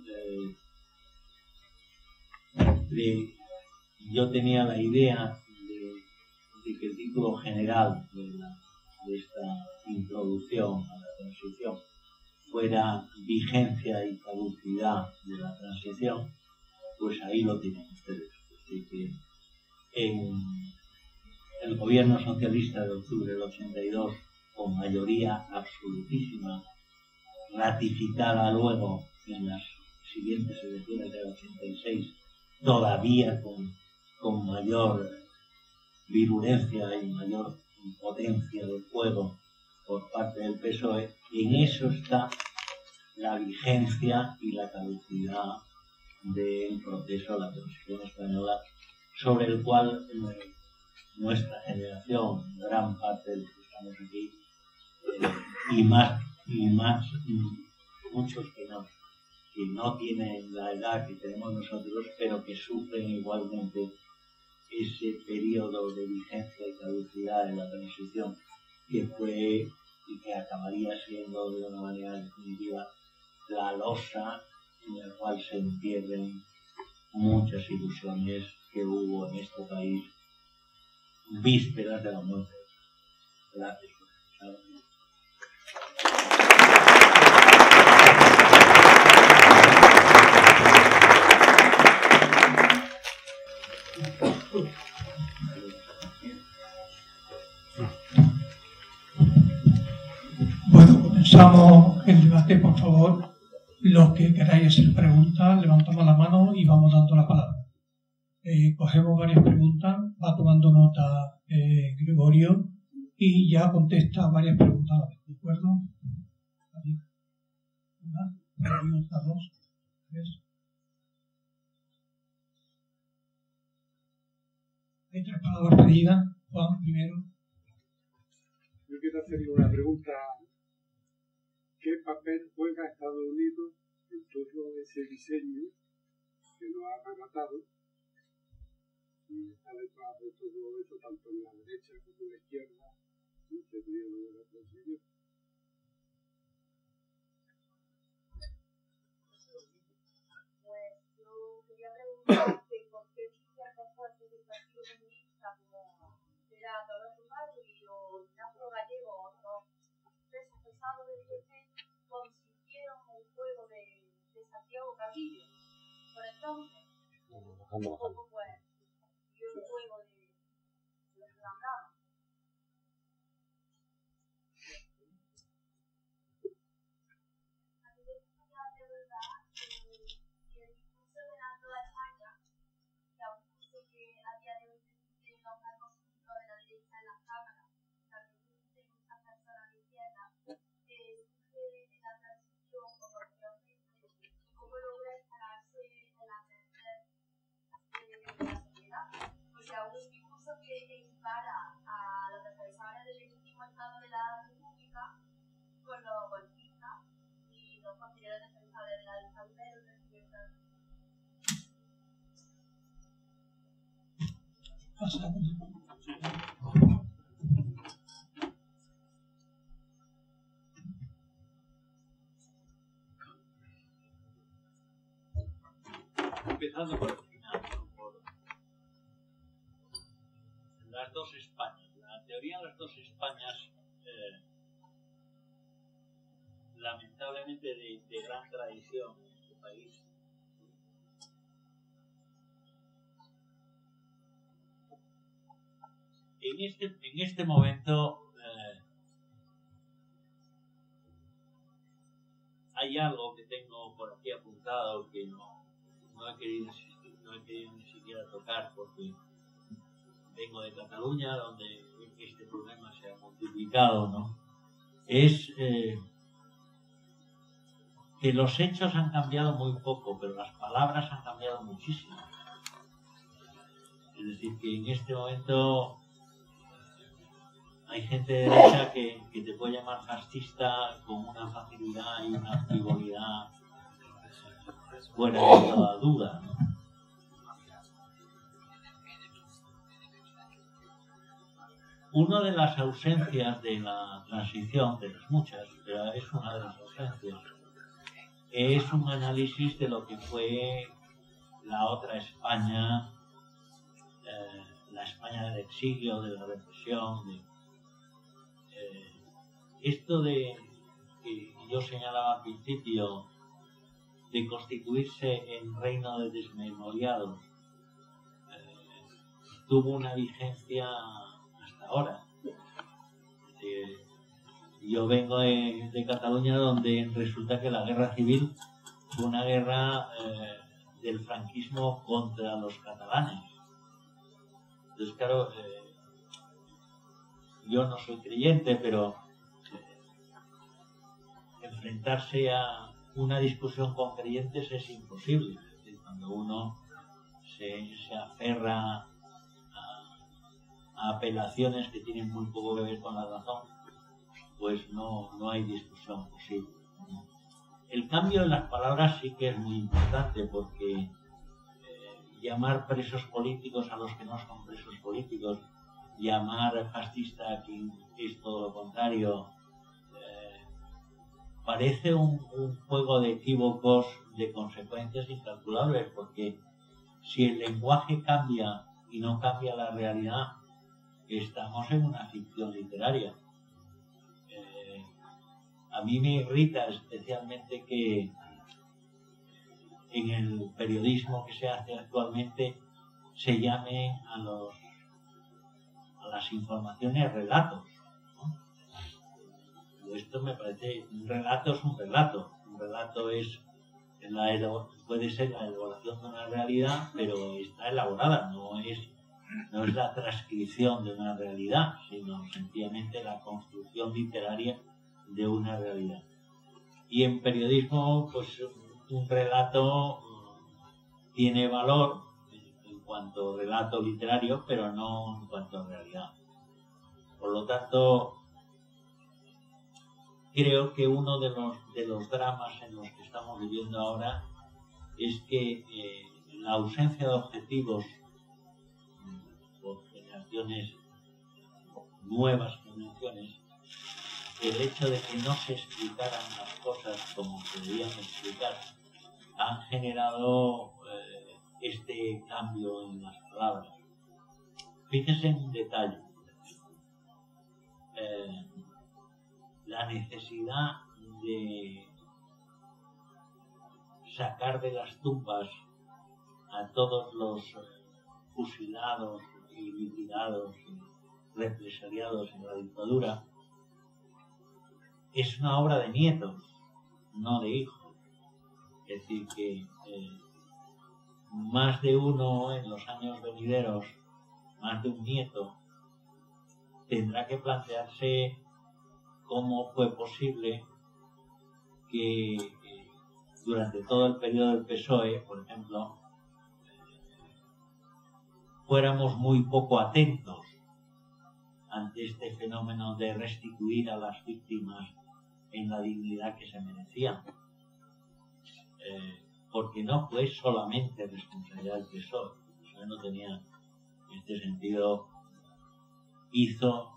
yo tenía la idea de que el título general de esta introducción a la transición fuera vigencia y caducidad de la transición, pues ahí lo tienen ustedes. Así que en el gobierno socialista de octubre del 82, con mayoría absolutísima, ratificada luego en las siguientes elecciones del 86, todavía con mayor virulencia y mayor potencia de fuego por parte del PSOE, en eso está la vigencia y la caducidad del proceso de la transición española, sobre el cual nuestra generación, gran parte de los que estamos aquí, y más muchos que no tienen la edad que tenemos nosotros, pero que sufren igualmente ese periodo de vigencia y caducidad en la transición, que fue y que acabaría siendo de una manera definitiva la losa en la cual se entierren muchas ilusiones que hubo en este país vísperas de la muerte. Gracias por escucharme. Bueno, comenzamos el debate, por favor. Los que queráis hacer preguntas, levantamos la mano y vamos dando la palabra. Cogemos varias preguntas, va tomando nota Gregorio y ya contesta varias preguntas, ¿de acuerdo? Una pregunta, dos, tres. Hay tres palabras pedidas. Juan, primero. Yo quiero hacerle una pregunta. ¿Qué papel juega Estados Unidos en todo ese diseño que nos ha relatado? Y está detrás de todo eso, tanto en la derecha como en la izquierda, en este periodo de la transición. Pues yo quería preguntarte por qué ciertas fuerzas del Partido Comunista, como era Dolores Barri o Ignacio Gallego, otros pesos pesados del PP, consintieron el juego de Santiago Cabillo. Por entonces, un poco pues, dio el juego de los que hablaban. Porque aún un discurso que equipara a los defensores del legítimo Estado de la República con los golpistas y los posteriores defensores de la dictadura y los republicanos. empezando por el final, ¿no? Por las dos Españas. La teoría de las dos Españas, lamentablemente de gran tradición en este país, en este momento hay algo que tengo por aquí apuntado que no he querido ni siquiera tocar porque vengo de Cataluña, donde este problema se ha multiplicado, ¿no? Es que los hechos han cambiado muy poco, pero las palabras han cambiado muchísimo. Es decir, que en este momento hay gente de derecha que te puede llamar fascista con una facilidad y una frivolidad fuera de toda duda, ¿no? Una de las ausencias de la transición, de las muchas, pero es una de las ausencias, es un análisis de lo que fue la otra España, la España del exilio, de la represión, esto de que yo señalaba al principio, de constituirse en reino de desmemoriados, tuvo una vigencia hasta ahora. Yo vengo de Cataluña, donde resulta que la guerra civil fue una guerra del franquismo contra los catalanes. Entonces, claro, yo no soy creyente, pero enfrentarse a una discusión con creyentes es imposible. Es decir, cuando uno se aferra a apelaciones que tienen muy poco que ver con la razón, pues no hay discusión posible. El cambio de las palabras sí que es muy importante, porque llamar presos políticos a los que no son presos políticos, llamar fascista a quien es todo lo contrario, parece un juego de equívocos de consecuencias incalculables, porque si el lenguaje cambia y no cambia la realidad, estamos en una ficción literaria. A mí me irrita especialmente que en el periodismo que se hace actualmente se llame a las informaciones relatos, ¿no? Esto me parece, un relato es un relato. Un relato puede ser la elaboración de una realidad, pero está elaborada, no es la transcripción de una realidad, sino sencillamente la construcción literaria de una realidad. Y en periodismo, pues un relato tiene valor en cuanto a relato literario, pero no en cuanto a realidad. Por lo tanto, creo que uno de los dramas en los que estamos viviendo ahora es que la ausencia de objetivos por generaciones, nuevas generaciones, el hecho de que no se explicaran las cosas como se debían explicar, han generado este cambio en las palabras. Fíjese en un detalle. La necesidad de sacar de las tumbas a todos los fusilados y liquidados y represaliados en la dictadura es una obra de nietos, no de hijos. Es decir, que más de uno en los años venideros, más de un nieto, tendrá que plantearse cómo fue posible que durante todo el periodo del PSOE, por ejemplo, fuéramos muy poco atentos ante este fenómeno de restituir a las víctimas en la dignidad que se merecían. Porque no fue solamente responsabilidad del PSOE. El PSOE no tenía, en este sentido, hizo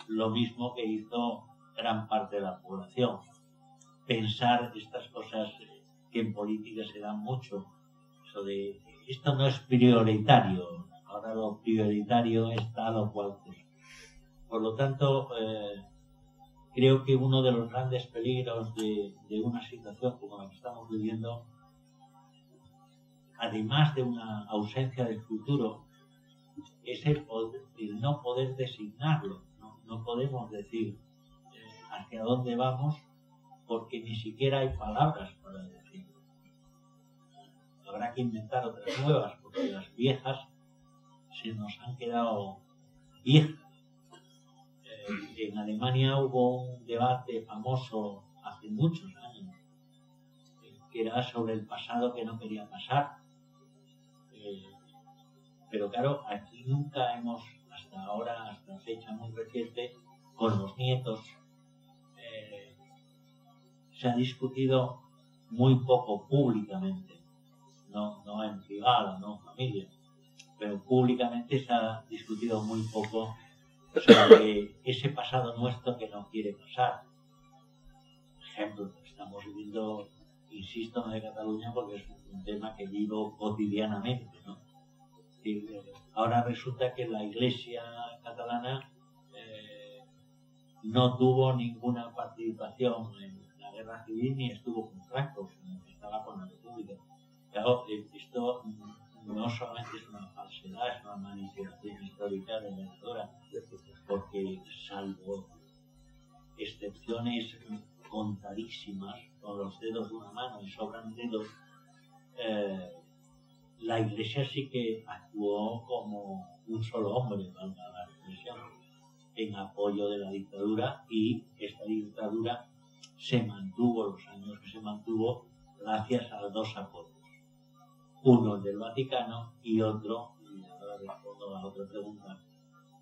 lo mismo que hizo gran parte de la población. Pensar estas cosas que en política se da mucho, eso de esto no es prioritario, ahora lo prioritario es tal o cual cosa. Por lo tanto, creo que uno de los grandes peligros de una situación como la que estamos viviendo, además de una ausencia del futuro, es el no poder designarlo. No podemos decir hacia dónde vamos porque ni siquiera hay palabras para decirlo. Habrá que inventar otras nuevas porque las viejas se nos han quedado viejas. En Alemania hubo un debate famoso hace muchos años que era sobre el pasado que no quería pasar. Pero claro, aquí nunca hemos, hasta ahora, hasta fecha muy reciente, con los nietos, se ha discutido muy poco públicamente, no en privado, no en familia, pero públicamente se ha discutido muy poco sobre ese pasado nuestro que no quiere pasar. Por ejemplo, estamos viviendo, insisto, no de Cataluña porque es un tema que vivo cotidianamente, ¿no? Ahora resulta que la Iglesia catalana no tuvo ninguna participación en la guerra civil ni estuvo con Franco, sino que estaba con la República. Claro, esto no solamente es una falsedad, es una manipulación histórica devastadora, porque salvo excepciones contadísimas, con los dedos de una mano y sobran dedos, la Iglesia sí que actuó como un solo hombre, valga la expresión, en apoyo de la dictadura, y esta dictadura se mantuvo los años que se mantuvo gracias a dos apoyos. Uno el del Vaticano y otro, y ahora respondo a otra pregunta,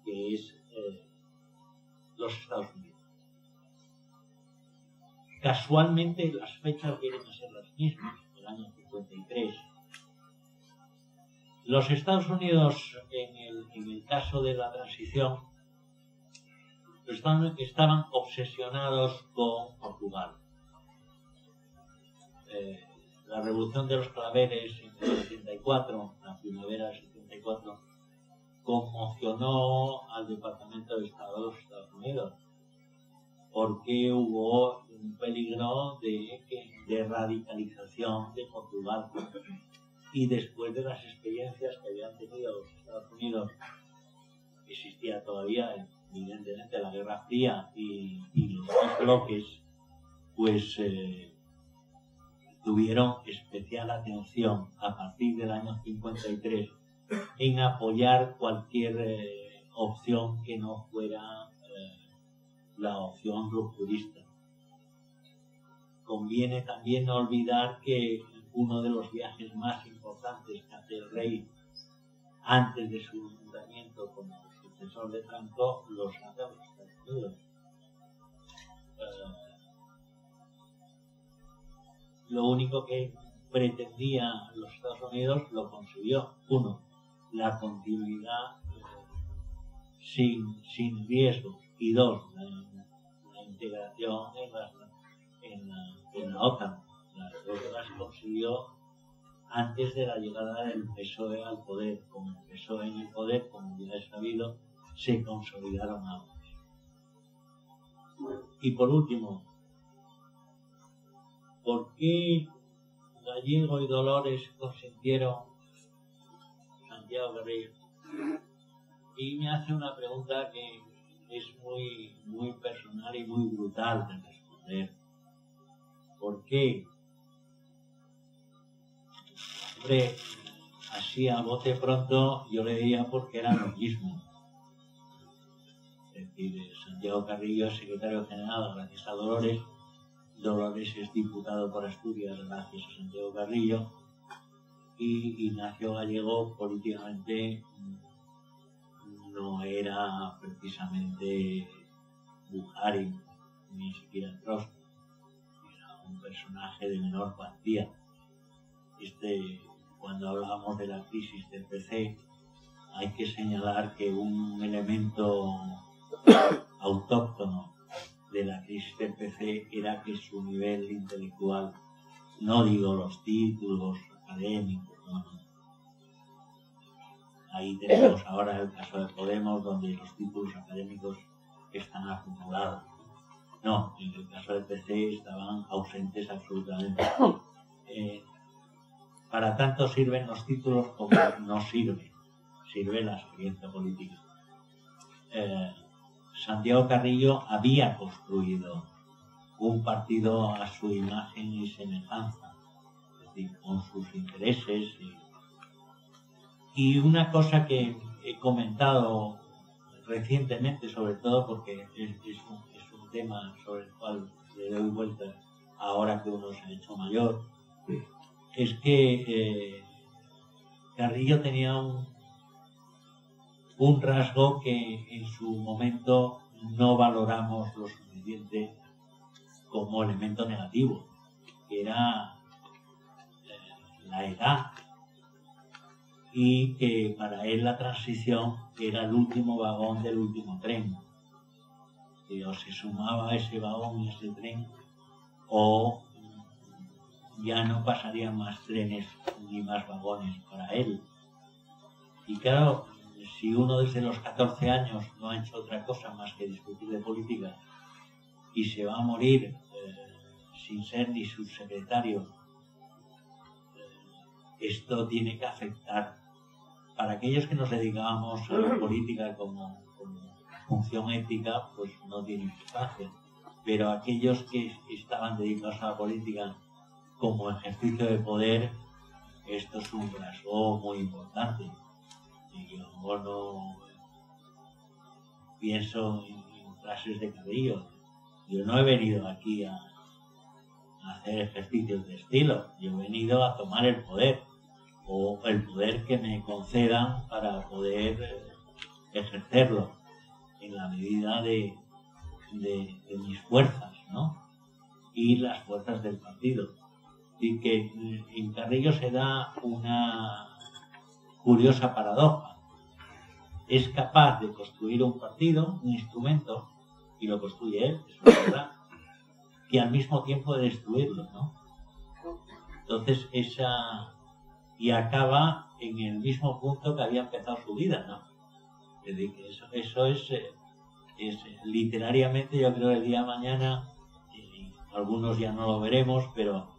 que es los Estados Unidos. Casualmente las fechas vienen a ser las mismas, el año 53. Los Estados Unidos, en el caso de la transición, estaban obsesionados con Portugal. La Revolución de los Claveres en el 74, la primavera del 74, conmocionó al Departamento de Estado de los Estados Unidos, porque hubo un peligro de radicalización de Portugal. Y después de las experiencias que habían tenido los Estados Unidos, existía todavía evidentemente la Guerra Fría y los dos bloques, pues tuvieron especial atención a partir del año 53 en apoyar cualquier opción que no fuera la opción rupturista. Conviene también no olvidar que uno de los viajes más importantes que hace el rey antes de su nombramiento como sucesor de Franco los hace a los Estados Unidos. Lo único que pretendía los Estados Unidos lo consiguió. Uno, la continuidad sin riesgos, y dos, la integración en la OTAN. Las dos las consiguió antes de la llegada del PSOE al poder. Con el PSOE en el poder, como ya es sabido, se consolidaron ambos. Y por último, ¿por qué Gallego y Dolores consintieron Santiago Garrillo? Y me hace una pregunta que es muy personal y muy brutal de responder. ¿Por qué? Hombre, así a bote pronto yo le diría porque eran lo mismo. Es decir, Santiago Carrillo es secretario general gracias a Dolores. Dolores es diputado por Asturias gracias a Santiago Carrillo. Y Ignacio Gallego políticamente no era precisamente Buhari, ni siquiera Trotski. Era un personaje de menor cuantía. Cuando hablamos de la crisis del PC, hay que señalar que un elemento autóctono de la crisis del PC era que su nivel intelectual No digo los títulos académicos, no. Ahí tenemos ahora el caso de Podemos, donde los títulos académicos están acumulados. No, en el caso del PC estaban ausentes absolutamente. Para tanto sirven los títulos como no sirve la experiencia política. Santiago Carrillo había construido un partido a su imagen y semejanza, es decir, con sus intereses. Y una cosa que he comentado recientemente, sobre todo porque es un tema sobre el cual le doy vueltas ahora que uno se ha hecho mayor, es que Carrillo tenía un rasgo que en su momento no valoramos lo suficiente como elemento negativo, que era la edad, y que para él la transición era el último vagón del último tren. O se sumaba ese vagón y ese tren, o ya no pasarían más trenes ni más vagones para él. Y claro, si uno desde los 14 años no ha hecho otra cosa más que discutir de política y se va a morir sin ser ni subsecretario, esto tiene que afectar. Para aquellos que nos dedicábamos a la política como función ética, pues no tiene importancia. Pero aquellos que estaban dedicados a la política como ejercicio de poder, esto es un rasgo muy importante. Y yo no pienso en frases de Carrillo. Yo no he venido aquí a hacer ejercicios de estilo. Yo he venido a tomar el poder, o el poder que me concedan para poder ejercerlo en la medida de mis fuerzas, ¿no? Y las fuerzas del partido. Y que en Carrillo se da una curiosa paradoja. Es capaz de construir un partido, un instrumento, y lo construye él, es verdad, que al mismo tiempo de destruirlo, ¿no? Entonces y acaba en el mismo punto que había empezado su vida, ¿no? Es decir, que eso es literariamente, yo creo que el día de mañana, algunos ya no lo veremos, pero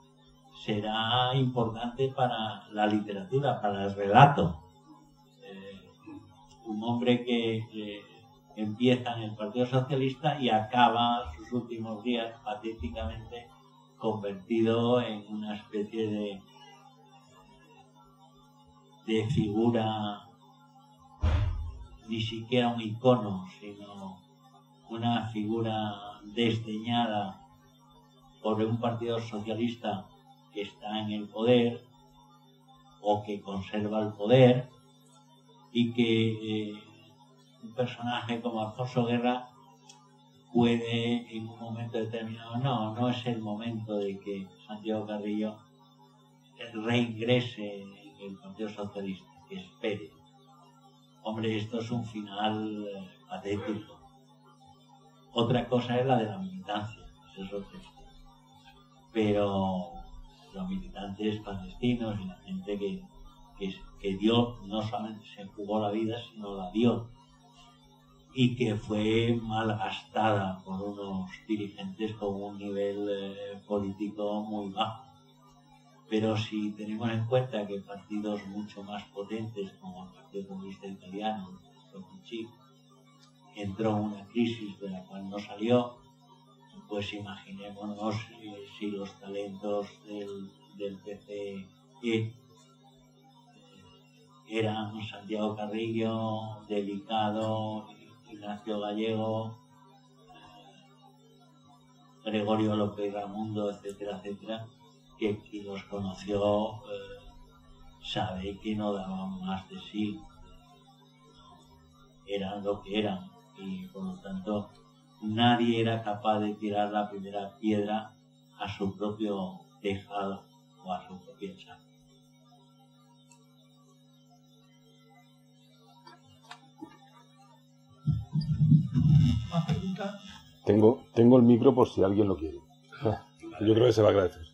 será importante para la literatura, para el relato. Un hombre que empieza en el Partido Socialista y acaba sus últimos días patéticamente convertido en una especie de figura, ni siquiera un icono, sino una figura desdeñada por un Partido Socialista que está en el poder o que conserva el poder, y que un personaje como Alfonso Guerra puede en un momento determinado, no es el momento de que Santiago Carrillo reingrese en el Partido Socialista, que espere. Hombre, esto es un final patético. Otra cosa es la de la militancia, eso es otra historia. Pero los militantes clandestinos y la gente que dio, no solamente se jugó la vida, sino la dio, y que fue malgastada por unos dirigentes con un nivel político muy bajo. Pero si tenemos en cuenta que partidos mucho más potentes como el Partido Comunista Italiano, entró en una crisis de la cual no salió, pues imaginémonos si los talentos del PCE eran Santiago Carrillo, Delicado, Ignacio Gallego, Gregorio López Ramundo, etcétera, etcétera, que quien los conoció sabe que no daban más de sí, eran lo que eran, y por lo tanto nadie era capaz de tirar la primera piedra a su propio tejado o a su propia chapa. ¿Más preguntas? Tengo el micro por si alguien lo quiere. Yo creo que se va a agradecer.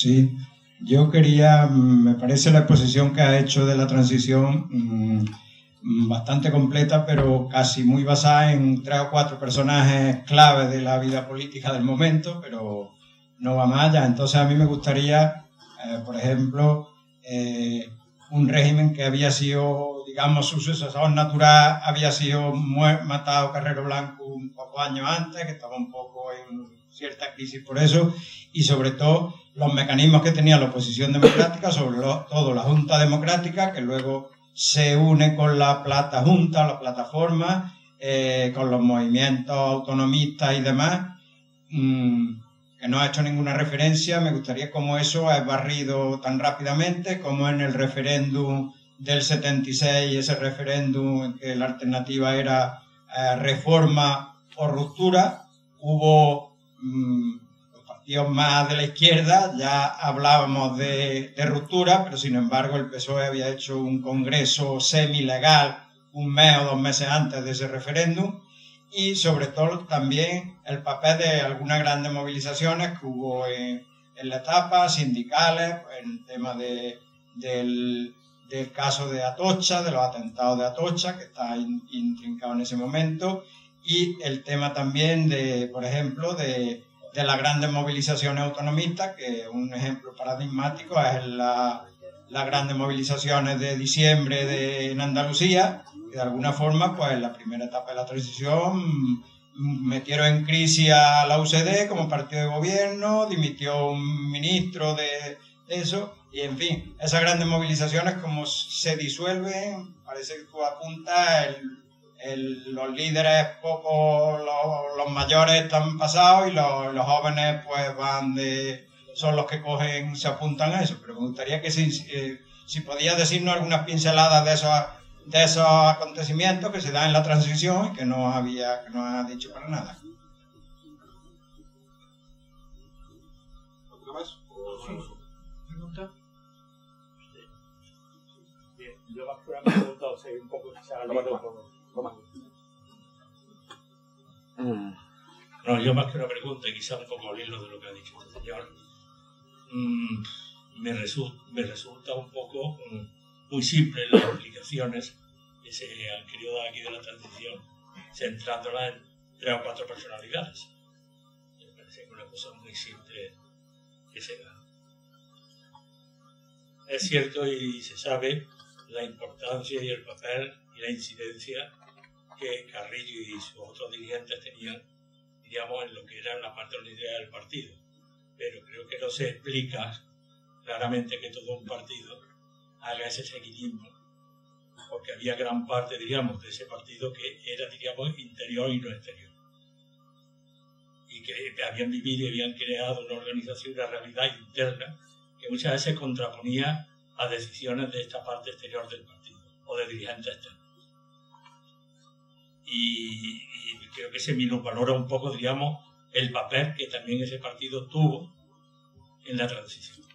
Sí, yo quería, me parece la exposición que ha hecho de la transición bastante completa, pero casi muy basada en 3 o 4 personajes claves de la vida política del momento, pero no va más allá. Entonces a mí me gustaría, por ejemplo, un régimen que había sido, digamos, su sucesor natural había sido matado Carrero Blanco un poco años antes, que estaba un poco en cierta crisis por eso, y sobre todo los mecanismos que tenía la oposición democrática, sobre todo la Junta Democrática, que luego se une con la Plata Junta, la plataforma, con los movimientos autonomistas y demás, que no ha hecho ninguna referencia. Me gustaría cómo eso es barrido tan rápidamente, como en el referéndum del 76, ese referéndum en que la alternativa era reforma o ruptura. Hubo los partidos más de la izquierda, ya hablábamos de ruptura, pero sin embargo el PSOE había hecho un congreso semi-legal 1 mes o 2 meses antes de ese referéndum. Y sobre todo también el papel de algunas grandes movilizaciones que hubo en la etapa, sindicales, en el tema del caso de Atocha, de los atentados de Atocha, que está intrincado en ese momento, y el tema también de, por ejemplo, de las grandes movilizaciones autonomistas, que un ejemplo paradigmático es las grandes movilizaciones de diciembre en Andalucía, que de alguna forma, pues en la primera etapa de la transición metieron en crisis a la UCD como partido de gobierno, dimitió un ministro de eso, y en fin, esas grandes movilizaciones como se disuelven, parece que tú apuntas, los líderes poco, los mayores están pasados y los jóvenes pues son los que se apuntan a eso, pero me gustaría que si podías decirnos algunas pinceladas de esos acontecimientos que se dan en la transición y que no has dicho para nada. ¿Otra más? Sí. ¿Pregunta? Bien, yo más que una pregunta, o sea, un poco quizá No, yo más que una pregunta, y quizá un poco al hilo de lo que ha dicho el señor, me resulta un poco muy simple las explicaciones que se han querido dar aquí de la transición, centrándolas en 3 o 4 personalidades. Me parece que es una cosa muy simple que se da. Es cierto y se sabe la importancia y el papel y la incidencia que Carrillo y sus otros dirigentes tenían, digamos, en lo que era la parte unitaria del partido. Pero creo que no se explica claramente que todo un partido haga ese seguidismo, porque había gran parte, digamos, de ese partido que era, digamos, interior y no exterior. Y que habían vivido y habían creado una organización y una realidad interna que muchas veces contraponía a decisiones de esta parte exterior del partido o de dirigentes externos. Y creo que se minusvalora un poco, digamos, el papel que también ese partido tuvo en la transición.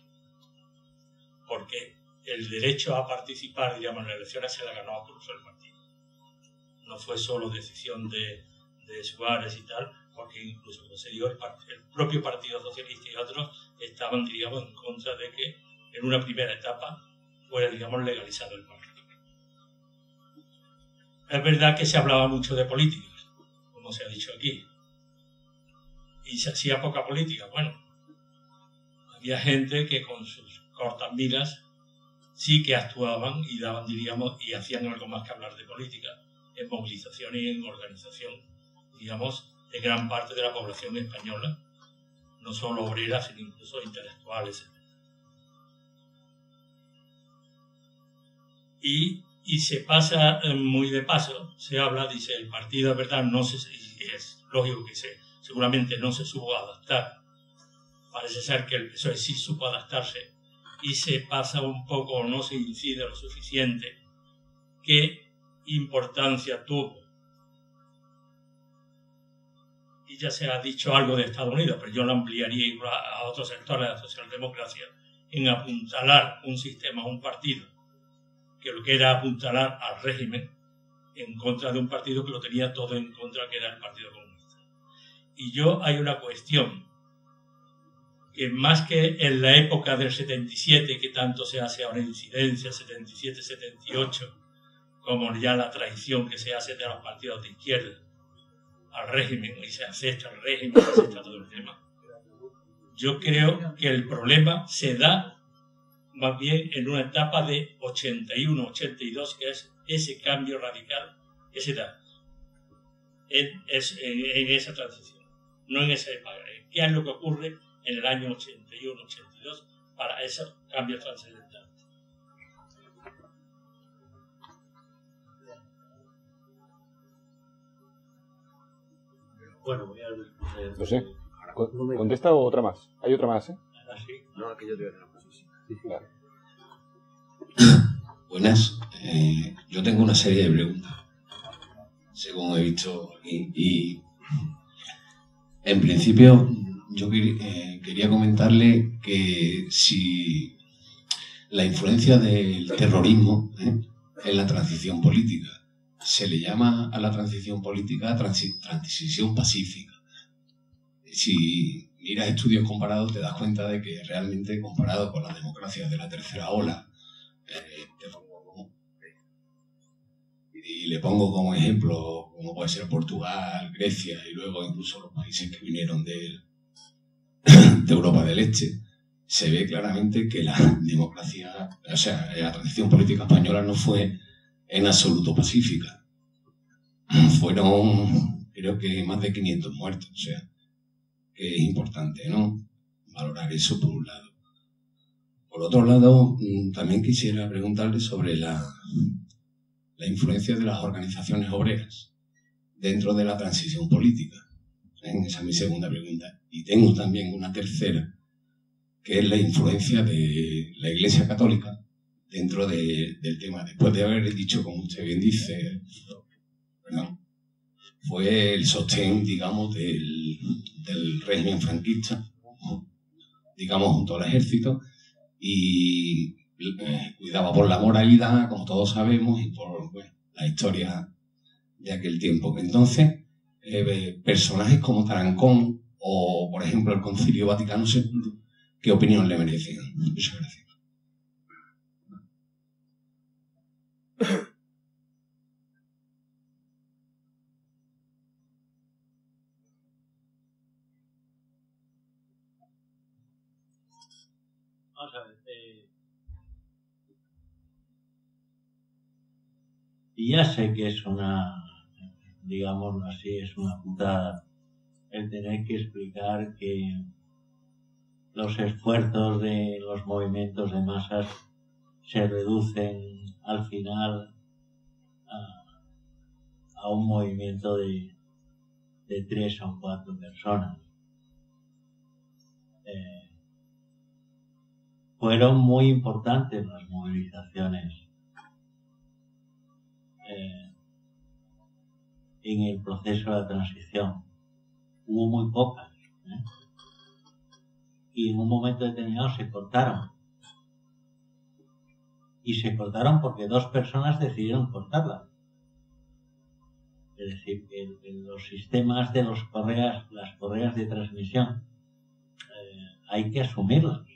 Porque el derecho a participar, digamos, en las elecciones se la ganó a pulso el partido. No fue solo decisión de Suárez y tal, porque incluso, como se dijo, el propio Partido Socialista y otros estaban, digamos, en contra de que en una primera etapa fuera, digamos, legalizado el paro. Es verdad que se hablaba mucho de política, como se ha dicho aquí, y se hacía poca política. Bueno, había gente que con sus cortas miras sí que actuaban y daban, diríamos, y hacían algo más que hablar de política, en movilización y en organización, digamos, de gran parte de la población española, no solo obreras, sino incluso intelectuales, etc. Y se pasa muy de paso, se habla, dice, el partido, de verdad, es lógico que seguramente no se supo adaptar. Parece ser que el PSOE sí supo adaptarse y se pasa un poco, no se incide lo suficiente, qué importancia tuvo. Y ya se ha dicho algo de Estados Unidos, pero yo lo ampliaría a otros sectores de la socialdemocracia, en apuntalar un sistema, un partido, que lo que era apuntalar al régimen en contra de un partido que lo tenía todo en contra, que era el Partido Comunista. Y hay una cuestión que más que en la época del 77, que tanto se hace ahora incidencia, 77-78, como ya la traición que se hace de los partidos de izquierda al régimen, y se acepta el régimen, se acepta todo el tema. Yo creo que el problema se da más bien en una etapa de 81-82, que es ese cambio radical que se da en esa transición, no en esa época. ¿Qué es lo que ocurre en el año 81-82 para esos cambios trascendentales? Bueno, voy a responder. No sé. ¿Contesta o otra más? Hay otra más, ¿eh? Ahora sí. No, que yo te voy a hacer una cosa. Sí. Claro. Buenas. Yo tengo una serie de preguntas, según he visto aquí. Y en principio, yo quería comentarle que si la influencia del terrorismo en la transición política, se le llama a la transición política transición pacífica. Si miras estudios comparados, te das cuenta de que realmente, comparado con las democracias de la tercera ola, y le pongo como ejemplo, como puede ser Portugal, Grecia y luego incluso los países que vinieron de Europa del Este, se ve claramente que la democracia, o sea, la transición política española no fue en absoluto pacífica. Fueron, creo que, más de 500 muertos, o sea, que es importante, ¿no?, valorar eso por un lado. Por otro lado, también quisiera preguntarle sobre la influencia de las organizaciones obreras dentro de la transición política. Esa es mi segunda pregunta. Y tengo también una tercera, que es la influencia de la Iglesia Católica dentro del tema. Después de haber dicho, como usted bien dice, perdón, fue el sostén, digamos, del régimen franquista, digamos, junto al ejército, y cuidaba por la moralidad, como todos sabemos, y por la historia de aquel tiempo. Entonces, personajes como Tarancón o, por ejemplo, el Concilio Vaticano II, ¿qué opinión le merecen? Muchas gracias. Vamos a ver. Y ya sé que es una, digámoslo así, es una putada el tener que explicar que los esfuerzos de los movimientos de masas se reducen al final a un movimiento de 3 o 4 personas. Fueron muy importantes las movilizaciones en el proceso de la transición. Hubo muy pocas, y en un momento determinado se cortaron. Y se cortaron porque 2 personas decidieron cortarlas. Es decir, en los sistemas de las correas de transmisión, hay que asumirlas.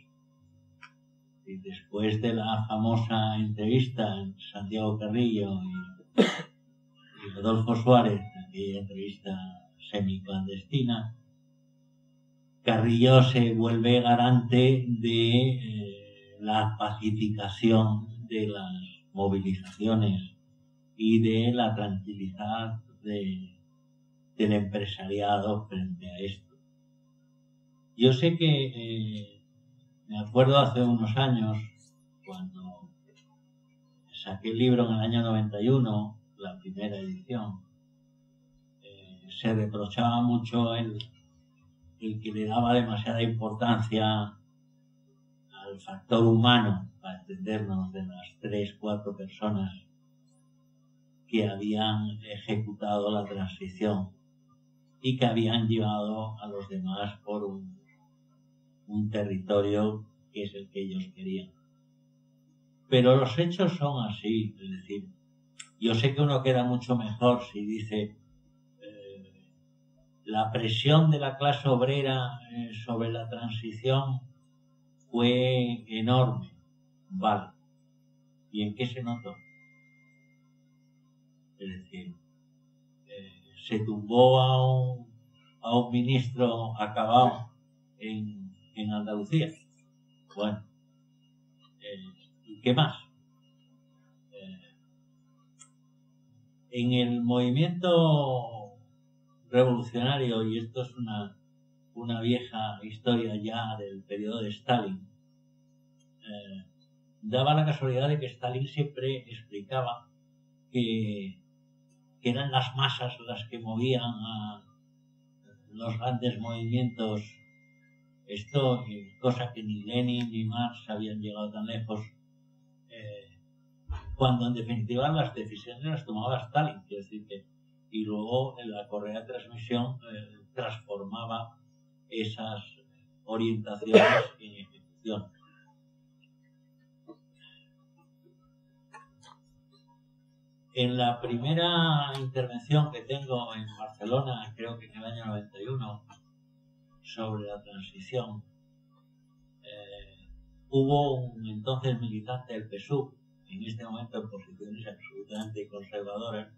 Y después de la famosa entrevista en Santiago Carrillo y Rodolfo Suárez, aquella entrevista semiclandestina, Carrillo se vuelve garante de la pacificación de las movilizaciones y de la tranquilidad del empresariado frente a esto. Yo sé que me acuerdo hace unos años, cuando saqué el libro en el año 91, la primera edición, se reprochaba mucho el que le daba demasiada importancia al factor humano, para entendernos, de las 3 o 4 personas que habían ejecutado la transición y que habían llevado a los demás por un territorio que es el que ellos querían. Pero los hechos son así, es decir, yo sé que uno queda mucho mejor si dice la presión de la clase obrera sobre la transición fue enorme. Vale. ¿Y en qué se notó? Es decir, se tumbó a un ministro acabado en Andalucía. Bueno, ¿y qué más? En el movimiento revolucionario, y esto es una vieja historia ya del periodo de Stalin, daba la casualidad de que Stalin siempre explicaba que eran las masas las que movían a los grandes movimientos. Esto, cosa que ni Lenin ni Marx habían llegado tan lejos, cuando en definitiva las decisiones las tomaba Stalin, quiero decir que, y luego en la correa de transmisión transformaba esas orientaciones en ejecución. En la primera intervención que tengo en Barcelona, creo que en el año 91, sobre la transición, hubo un entonces militante del PSUV, en este momento en posiciones absolutamente conservadoras,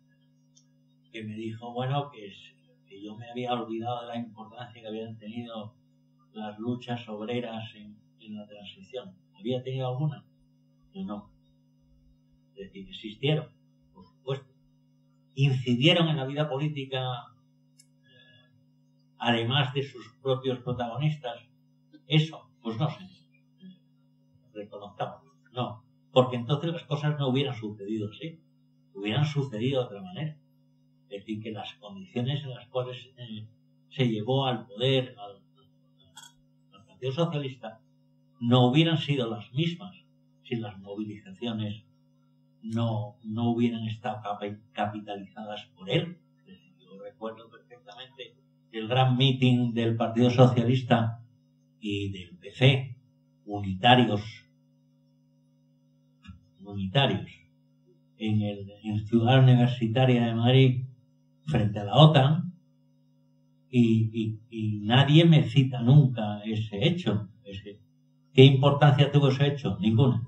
que me dijo, bueno, que yo me había olvidado de la importancia que habían tenido las luchas obreras en la transición. ¿Había tenido alguna? Yo no. Es decir, existieron, por supuesto. Incidieron en la vida política, además de sus propios protagonistas. Eso, pues no sé. Reconozcamos. No. Porque entonces las cosas no hubieran sucedido así. Hubieran sucedido de otra manera. Es decir, que las condiciones en las cuales se llevó al poder al Partido Socialista no hubieran sido las mismas si las movilizaciones no hubieran estado capitalizadas por él. Es decir, yo recuerdo perfectamente el gran meeting del Partido Socialista y del PC, unitarios en Ciudad Universitaria de Madrid frente a la OTAN, y nadie me cita nunca ese hecho. ¿Qué importancia tuvo ese hecho? Ninguna.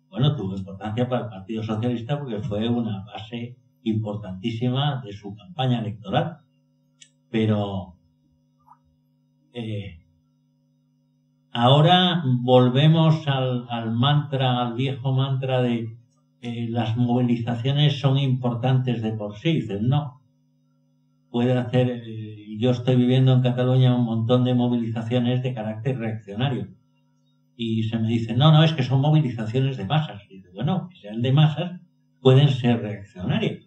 Bueno, tuvo importancia para el Partido Socialista porque fue una base importantísima de su campaña electoral, pero ahora volvemos al viejo mantra de las movilizaciones son importantes de por sí. Dicen, no. Puede hacer, yo estoy viviendo en Cataluña un montón de movilizaciones de carácter reaccionario. Y se me dice, no, es que son movilizaciones de masas. Y digo, bueno, que sean de masas, pueden ser reaccionarias.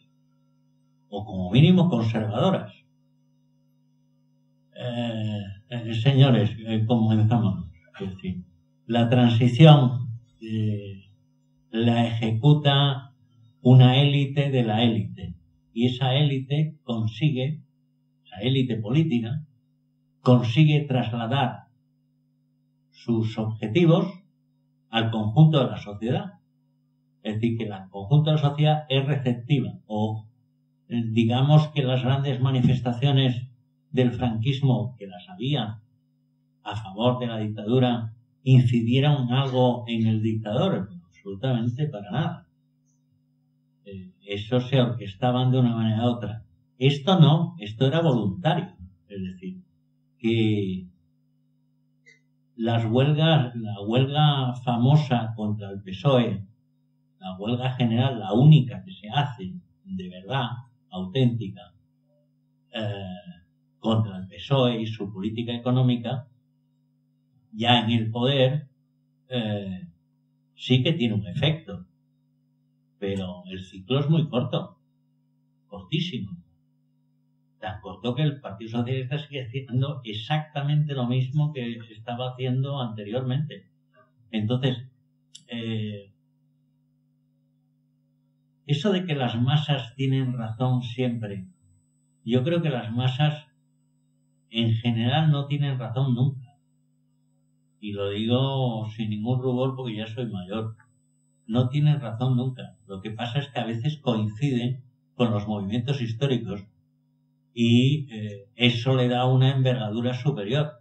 O como mínimo conservadoras. Señores, comenzamos. Es decir, la transición la ejecuta una élite de la élite. Y esa élite consigue, la élite política, consigue trasladar sus objetivos al conjunto de la sociedad. Es decir, que el conjunto de la sociedad es receptiva. O digamos que las grandes manifestaciones del franquismo, que las había a favor de la dictadura, incidieron algo en el dictador. Absolutamente para nada. Eso se orquestaban de una manera u otra. Esto no, esto era voluntario. Es decir, que las huelgas, la huelga famosa contra el PSOE, la huelga general, la única que se hace de verdad, auténtica, contra el PSOE y su política económica, ya en el poder, sí que tiene un efecto, pero el ciclo es muy corto, cortísimo, tan corto que el Partido Socialista sigue haciendo exactamente lo mismo que estaba haciendo anteriormente. Entonces, eso de que las masas tienen razón siempre, yo creo que las masas en general no tienen razón nunca. Y lo digo sin ningún rubor porque ya soy mayor. No tienen razón nunca. Lo que pasa es que a veces coinciden con los movimientos históricos y eso le da una envergadura superior.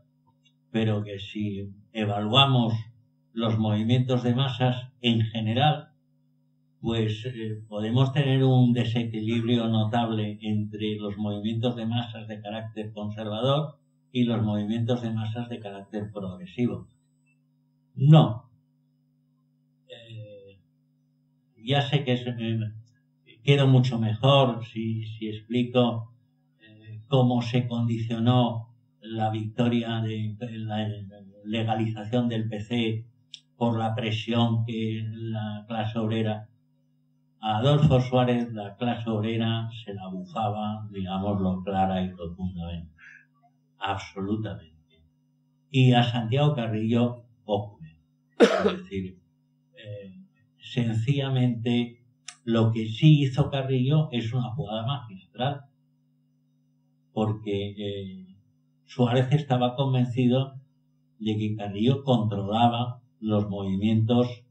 Pero que si evaluamos los movimientos de masas en general, pues podemos tener un desequilibrio notable entre los movimientos de masas de carácter conservador y los movimientos de masas de carácter progresivo. No. Ya sé que quedo mucho mejor si explico cómo se condicionó la victoria de la legalización del PC por la presión que la clase obrera. A Adolfo Suárez la clase obrera se la bufaba, digámoslo clara y rotundamente. Absolutamente. Y a Santiago Carrillo poco menos. Es decir, sencillamente lo que sí hizo Carrillo es una jugada magistral, porque Suárez estaba convencido de que Carrillo controlaba los movimientos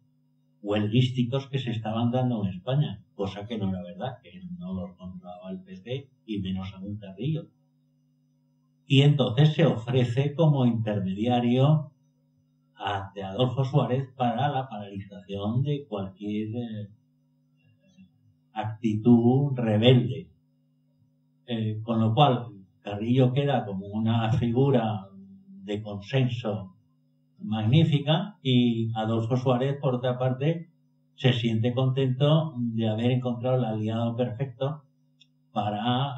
huelguísticos que se estaban dando en España, cosa que no era verdad, que no los controlaba el PC y menos aún Carrillo. Y entonces se ofrece como intermediario ante Adolfo Suárez para la paralización de cualquier actitud rebelde. Con lo cual Carrillo queda como una figura de consenso magnífica y Adolfo Suárez, por otra parte, se siente contento de haber encontrado el aliado perfecto para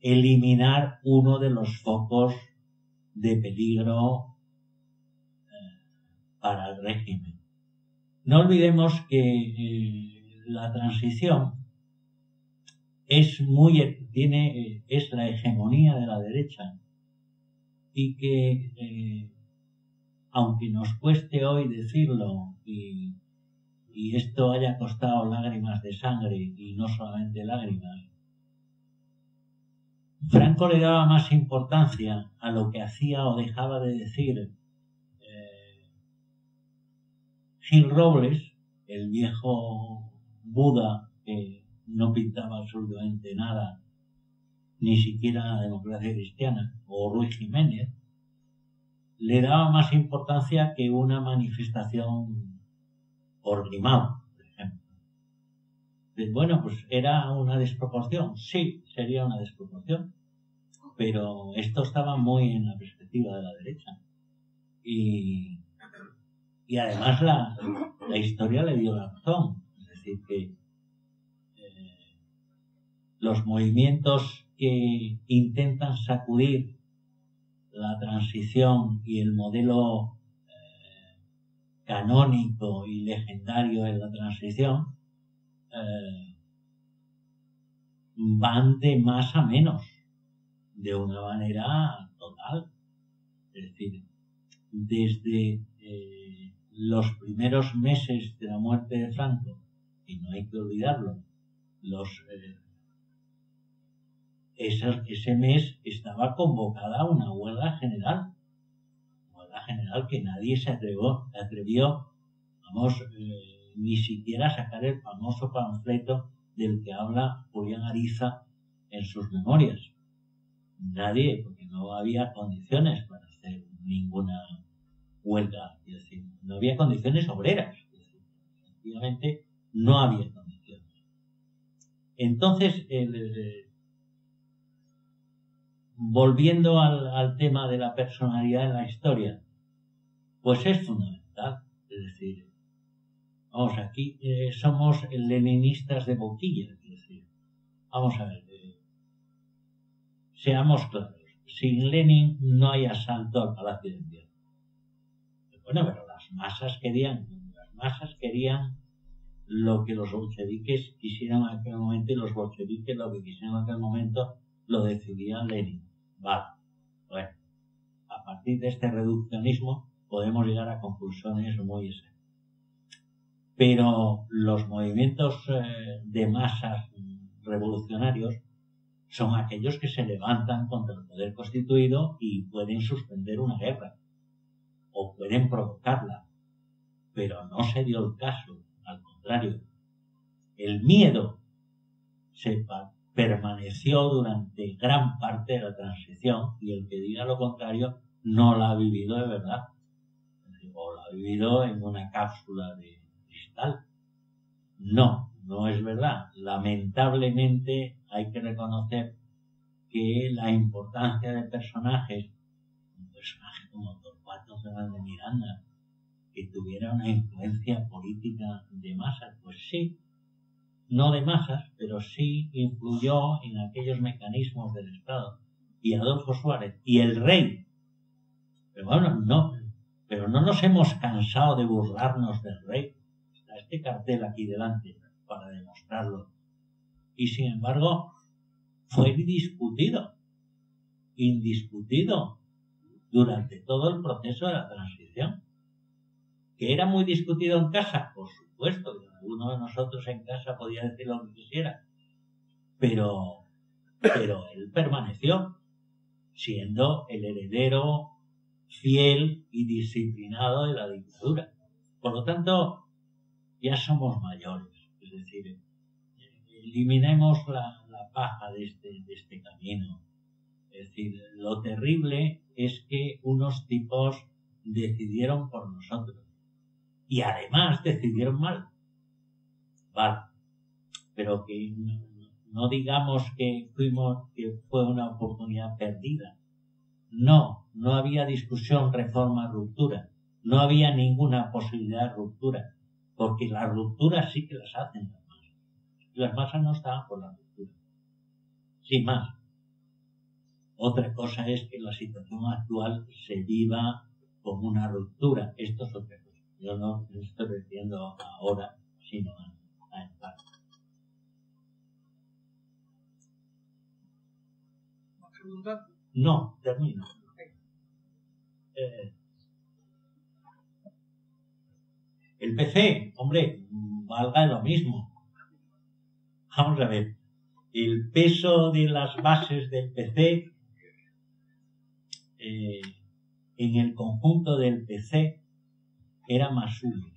eliminar uno de los focos de peligro para el régimen. No olvidemos que la transición es la hegemonía de la derecha y que aunque nos cueste hoy decirlo y esto haya costado lágrimas de sangre y no solamente lágrimas, Franco le daba más importancia a lo que hacía o dejaba de decir Gil Robles, el viejo Buda que no pintaba absolutamente nada, ni siquiera la democracia cristiana, o Ruy Jiménez, le daba más importancia que una manifestación por Grimao, por ejemplo. Bueno, pues era una desproporción, sí, sería una desproporción, pero esto estaba muy en la perspectiva de la derecha. Y además la historia le dio la razón, es decir, que los movimientos que intentan sacudir la transición y el modelo canónico y legendario de la transición van de más a menos, de una manera total. Es decir, desde los primeros meses de la muerte de Franco, y no hay que olvidarlo, ese mes estaba convocada una huelga general que nadie se atrevió ni siquiera a sacar el famoso panfleto del que habla Julián Ariza en sus memorias. Nadie, porque no había condiciones para hacer ninguna huelga, es decir, no había condiciones obreras, es decir, efectivamente no había condiciones. Entonces, volviendo al tema de la personalidad en la historia, pues es fundamental. Es decir, vamos, aquí somos leninistas de boquilla, es decir, vamos a ver, seamos claros, sin Lenin no hay asalto al Palacio de Invierno. Bueno, pero las masas querían lo que los bolcheviques quisieran en aquel momento, y los bolcheviques lo que quisieran en aquel momento lo decidía Lenin. Vale, bueno, a partir de este reduccionismo podemos llegar a conclusiones muy exactas. Pero los movimientos de masas revolucionarios son aquellos que se levantan contra el poder constituido y pueden suspender una guerra o pueden provocarla, pero no se dio el caso, al contrario. El miedo se permaneció durante gran parte de la transición, y el que diga lo contrario no la ha vivido de verdad, o la ha vivido en una cápsula de cristal. No, no es verdad. Lamentablemente hay que reconocer que la importancia de personajes, un personaje como Torcuato Fernández Miranda, que tuviera una influencia política de masas, pues sí, no de masas, pero sí influyó en aquellos mecanismos del Estado. Y Adolfo Suárez y el rey. Pero bueno, pero no nos hemos cansado de burlarnos del rey. Está este cartel aquí delante para demostrarlo. Y sin embargo, fue indiscutido durante todo el proceso de la transición. ¿Que era muy discutido en casa? Por supuesto, que alguno de nosotros en casa podía decir lo que quisiera, pero él permaneció siendo el heredero fiel y disciplinado de la dictadura. Por lo tanto, ya somos mayores, es decir, eliminemos la paja de este camino. Es decir, lo terrible es que unos tipos decidieron por nosotros. Y además decidieron mal. Vale. Pero que no digamos que fue una oportunidad perdida. No había discusión, reforma, ruptura. No había ninguna posibilidad de ruptura. Porque las rupturas sí que las hacen las masas. Y las masas no estaban por la ruptura. Sin más. Otra cosa es que la situación actual se viva como una ruptura. Esto es otra cosa. Yo no me estoy refiriendo ahora, sino a en parte. ¿Más preguntas? No, termino. El PC, hombre, valga lo mismo. Vamos a ver. El peso de las bases del PC en el conjunto del PC era más 1,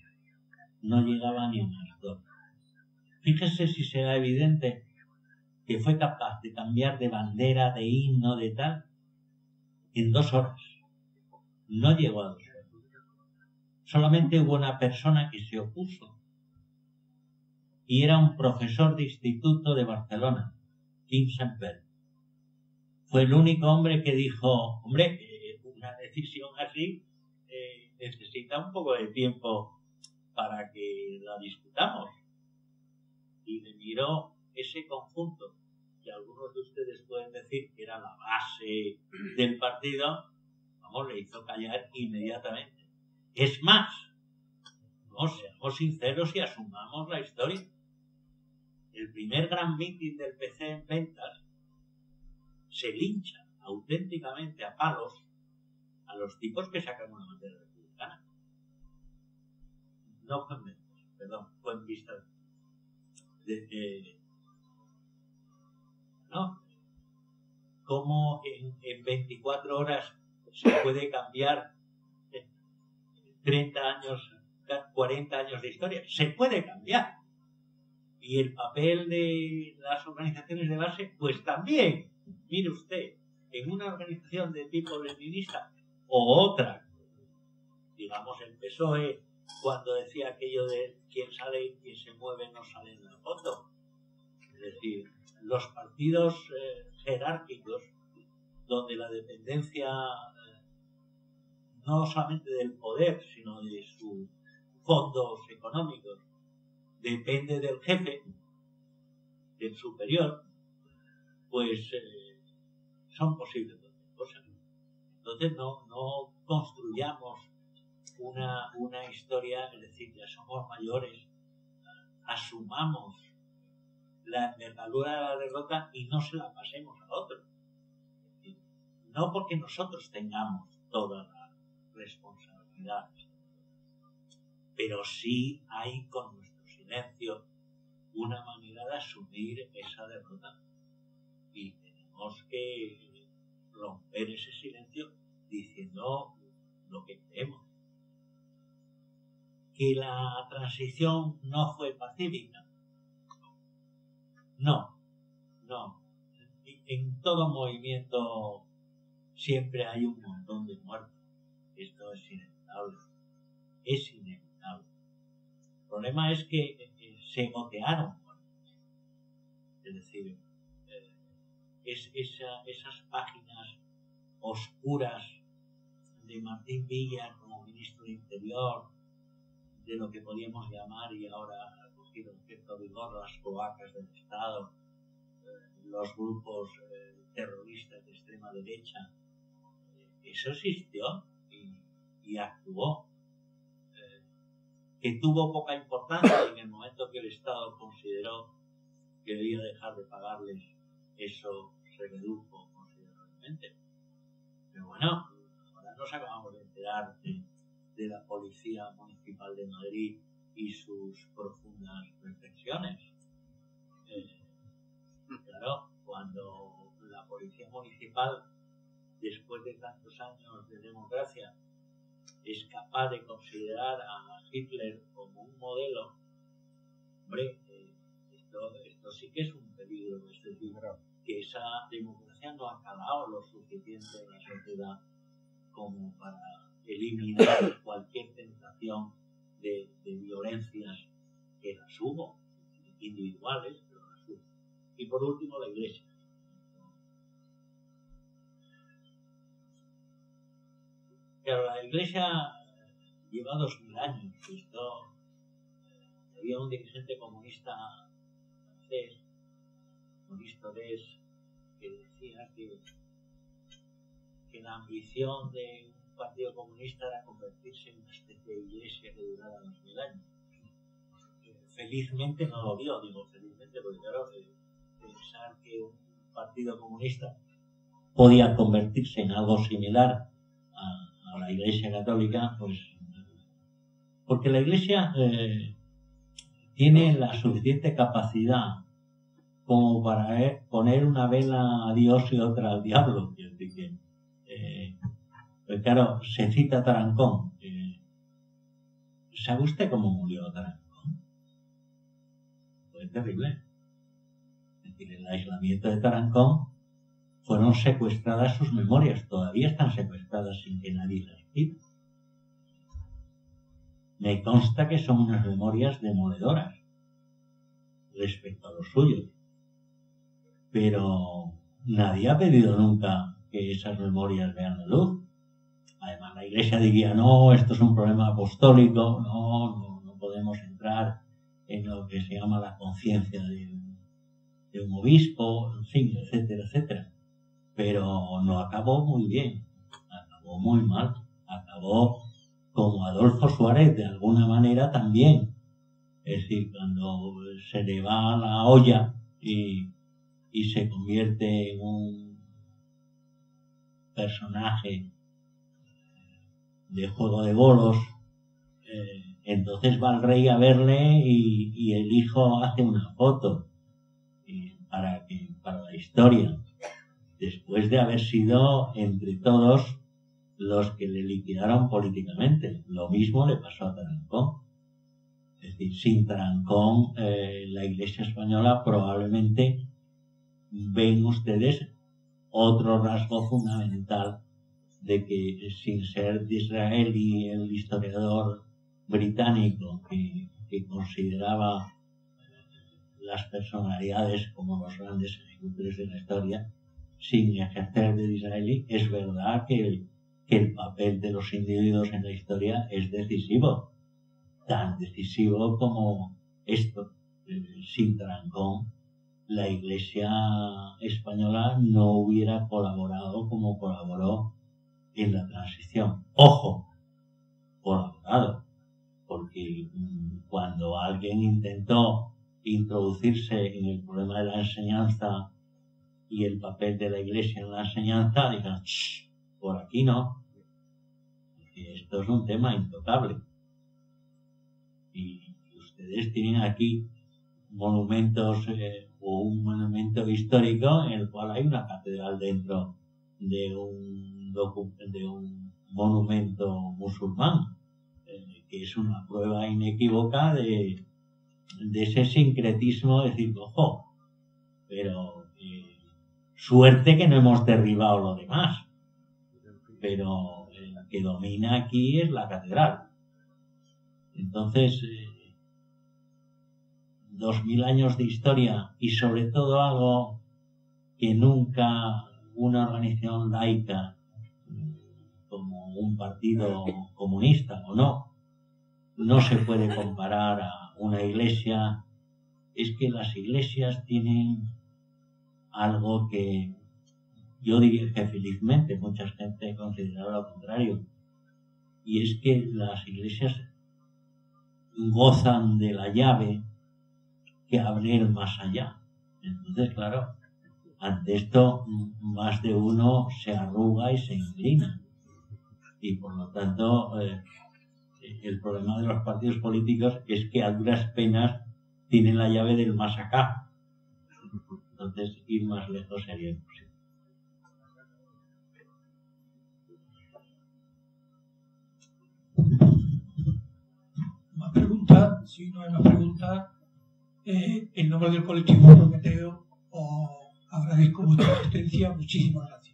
no llegaba ni a más 2. Fíjese si será evidente que fue capaz de cambiar de bandera, de himno, de tal, en 2 horas. No llegó a 2 horas. Solamente hubo una persona que se opuso, y era un profesor de instituto de Barcelona, Quim Sempere. Fue el único hombre que dijo, hombre, una decisión así necesita un poco de tiempo para que la discutamos. Y le miró ese conjunto, que algunos de ustedes pueden decir que era la base del partido, vamos, le hizo callar inmediatamente. Es más, no, seamos sinceros y asumamos la historia. El primer gran mitin del PC en Ventas se lincha auténticamente a palos a los tipos que sacan una bandera republicana. No fue en Ventas, perdón, fue en Vista ¿no? ¿Cómo en 24 horas se puede cambiar 30 años, 40 años de historia? Se puede cambiar. Y el papel de las organizaciones de base, pues también, mire usted, en una organización de tipo leninista o otra, digamos el PSOE, cuando decía aquello de quien sale y quien se mueve no sale en la foto. Es decir, los partidos jerárquicos, donde la dependencia no solamente del poder, sino de sus fondos económicos, depende del jefe, del superior, pues son posibles cosas. Entonces no construyamos una historia, es decir, ya somos mayores, asumamos la envergadura de la derrota y no se la pasemos a otro. No porque nosotros tengamos toda la responsabilidad, pero sí hay con nuestro silencio una manera de asumir esa derrota y tenemos que romper ese silencio diciendo lo que creemos. Que la transición no fue pacífica, no no. En todo movimiento siempre hay un montón de muertos. Esto es inevitable. Es inevitable. El problema es que se gotearon muertos. Es decir, esas páginas oscuras de Martín Villa como ministro de Interior, de lo que podíamos llamar, y ahora ha cogido un cierto vigor, las cloacas del Estado, los grupos terroristas de extrema derecha, eso existió y actuó. Que tuvo poca importancia en el momento que el Estado consideró que debía dejar de pagarles, eso se redujo considerablemente. Pero bueno, ahora nos acabamos de enterar de la Policía Municipal de Madrid y sus profundas reflexiones. Claro, cuando la Policía Municipal, después de tantos años de democracia, es capaz de considerar a Hitler como un modelo, hombre, esto sí que es un peligro. Es decir, que esa democracia no ha calado lo suficiente en la sociedad como para eliminar cualquier tentación de violencias, que las hubo, individuales, pero las hubo. Y por último, la Iglesia. Claro, la Iglesia lleva 2000 años. Había un dirigente comunista francés, Moristorés, que decía que la ambición de un partido comunista era convertirse en una especie de iglesia que durara 2000 años. Felizmente no lo vio, digo felizmente, porque claro, pensar que un partido comunista podía convertirse en algo similar a la Iglesia Católica, pues porque la Iglesia tiene la suficiente capacidad como para poner una vela a Dios y otra al diablo. Pues claro, se cita Tarancón. ¿Sabe usted cómo murió Tarancón? Fue terrible. Es decir, el aislamiento de Tarancón, fueron secuestradas sus memorias, todavía están secuestradas sin que nadie las quite. Me consta que son unas memorias demoledoras respecto a los suyos, pero nadie ha pedido nunca que esas memorias vean la luz. Además, la Iglesia diría, no, esto es un problema apostólico, no podemos entrar en lo que se llama la conciencia de un obispo, en fin, etcétera, etcétera. Pero no acabó muy bien, acabó muy mal, acabó como Adolfo Suárez de alguna manera también. Es decir, cuando se le va la olla y se convierte en un personaje de Juego de Bolos, entonces va el rey a verle y el hijo hace una foto para la historia, después de haber sido entre todos los que le liquidaron políticamente. Lo mismo le pasó a Tarancón. Es decir, sin Tarancón, la Iglesia española probablemente, ven ustedes otro rasgo fundamental de que, sin ser Disraeli, el historiador británico que consideraba las personalidades como los grandes ejecutores de la historia, sin ejercer de Disraeli, es verdad que el papel de los individuos en la historia es decisivo, tan decisivo como esto. Sin Tarancón, la Iglesia española no hubiera colaborado como colaboró en la transición. Ojo, colaborado, porque cuando alguien intentó introducirse en el problema de la enseñanza y el papel de la Iglesia en la enseñanza, dijeron, por aquí no, porque esto es un tema intocable. Y ustedes tienen aquí monumentos o un monumento histórico en el cual hay una catedral dentro de un monumento musulmán, que es una prueba inequívoca de ese sincretismo, de decir, ojo, pero Suerte que no hemos derribado lo demás. Pero la que domina aquí es la catedral. Entonces, 2000 años de historia y sobre todo algo que nunca una organización laica como un partido comunista o no se puede comparar a una iglesia. Es que las iglesias tienen algo que yo diría que felizmente mucha gente considera lo contrario, y es que las iglesias gozan de la llave que abrir más allá. Entonces, claro, ante esto más de uno se arruga y se inclina, y por lo tanto el problema de los partidos políticos es que a duras penas tienen la llave del más acá. Entonces ir más lejos sería imposible. Más preguntas, si no hay más preguntas, en nombre del colectivo Prometeo os agradezco vuestra asistencia, muchísimas gracias.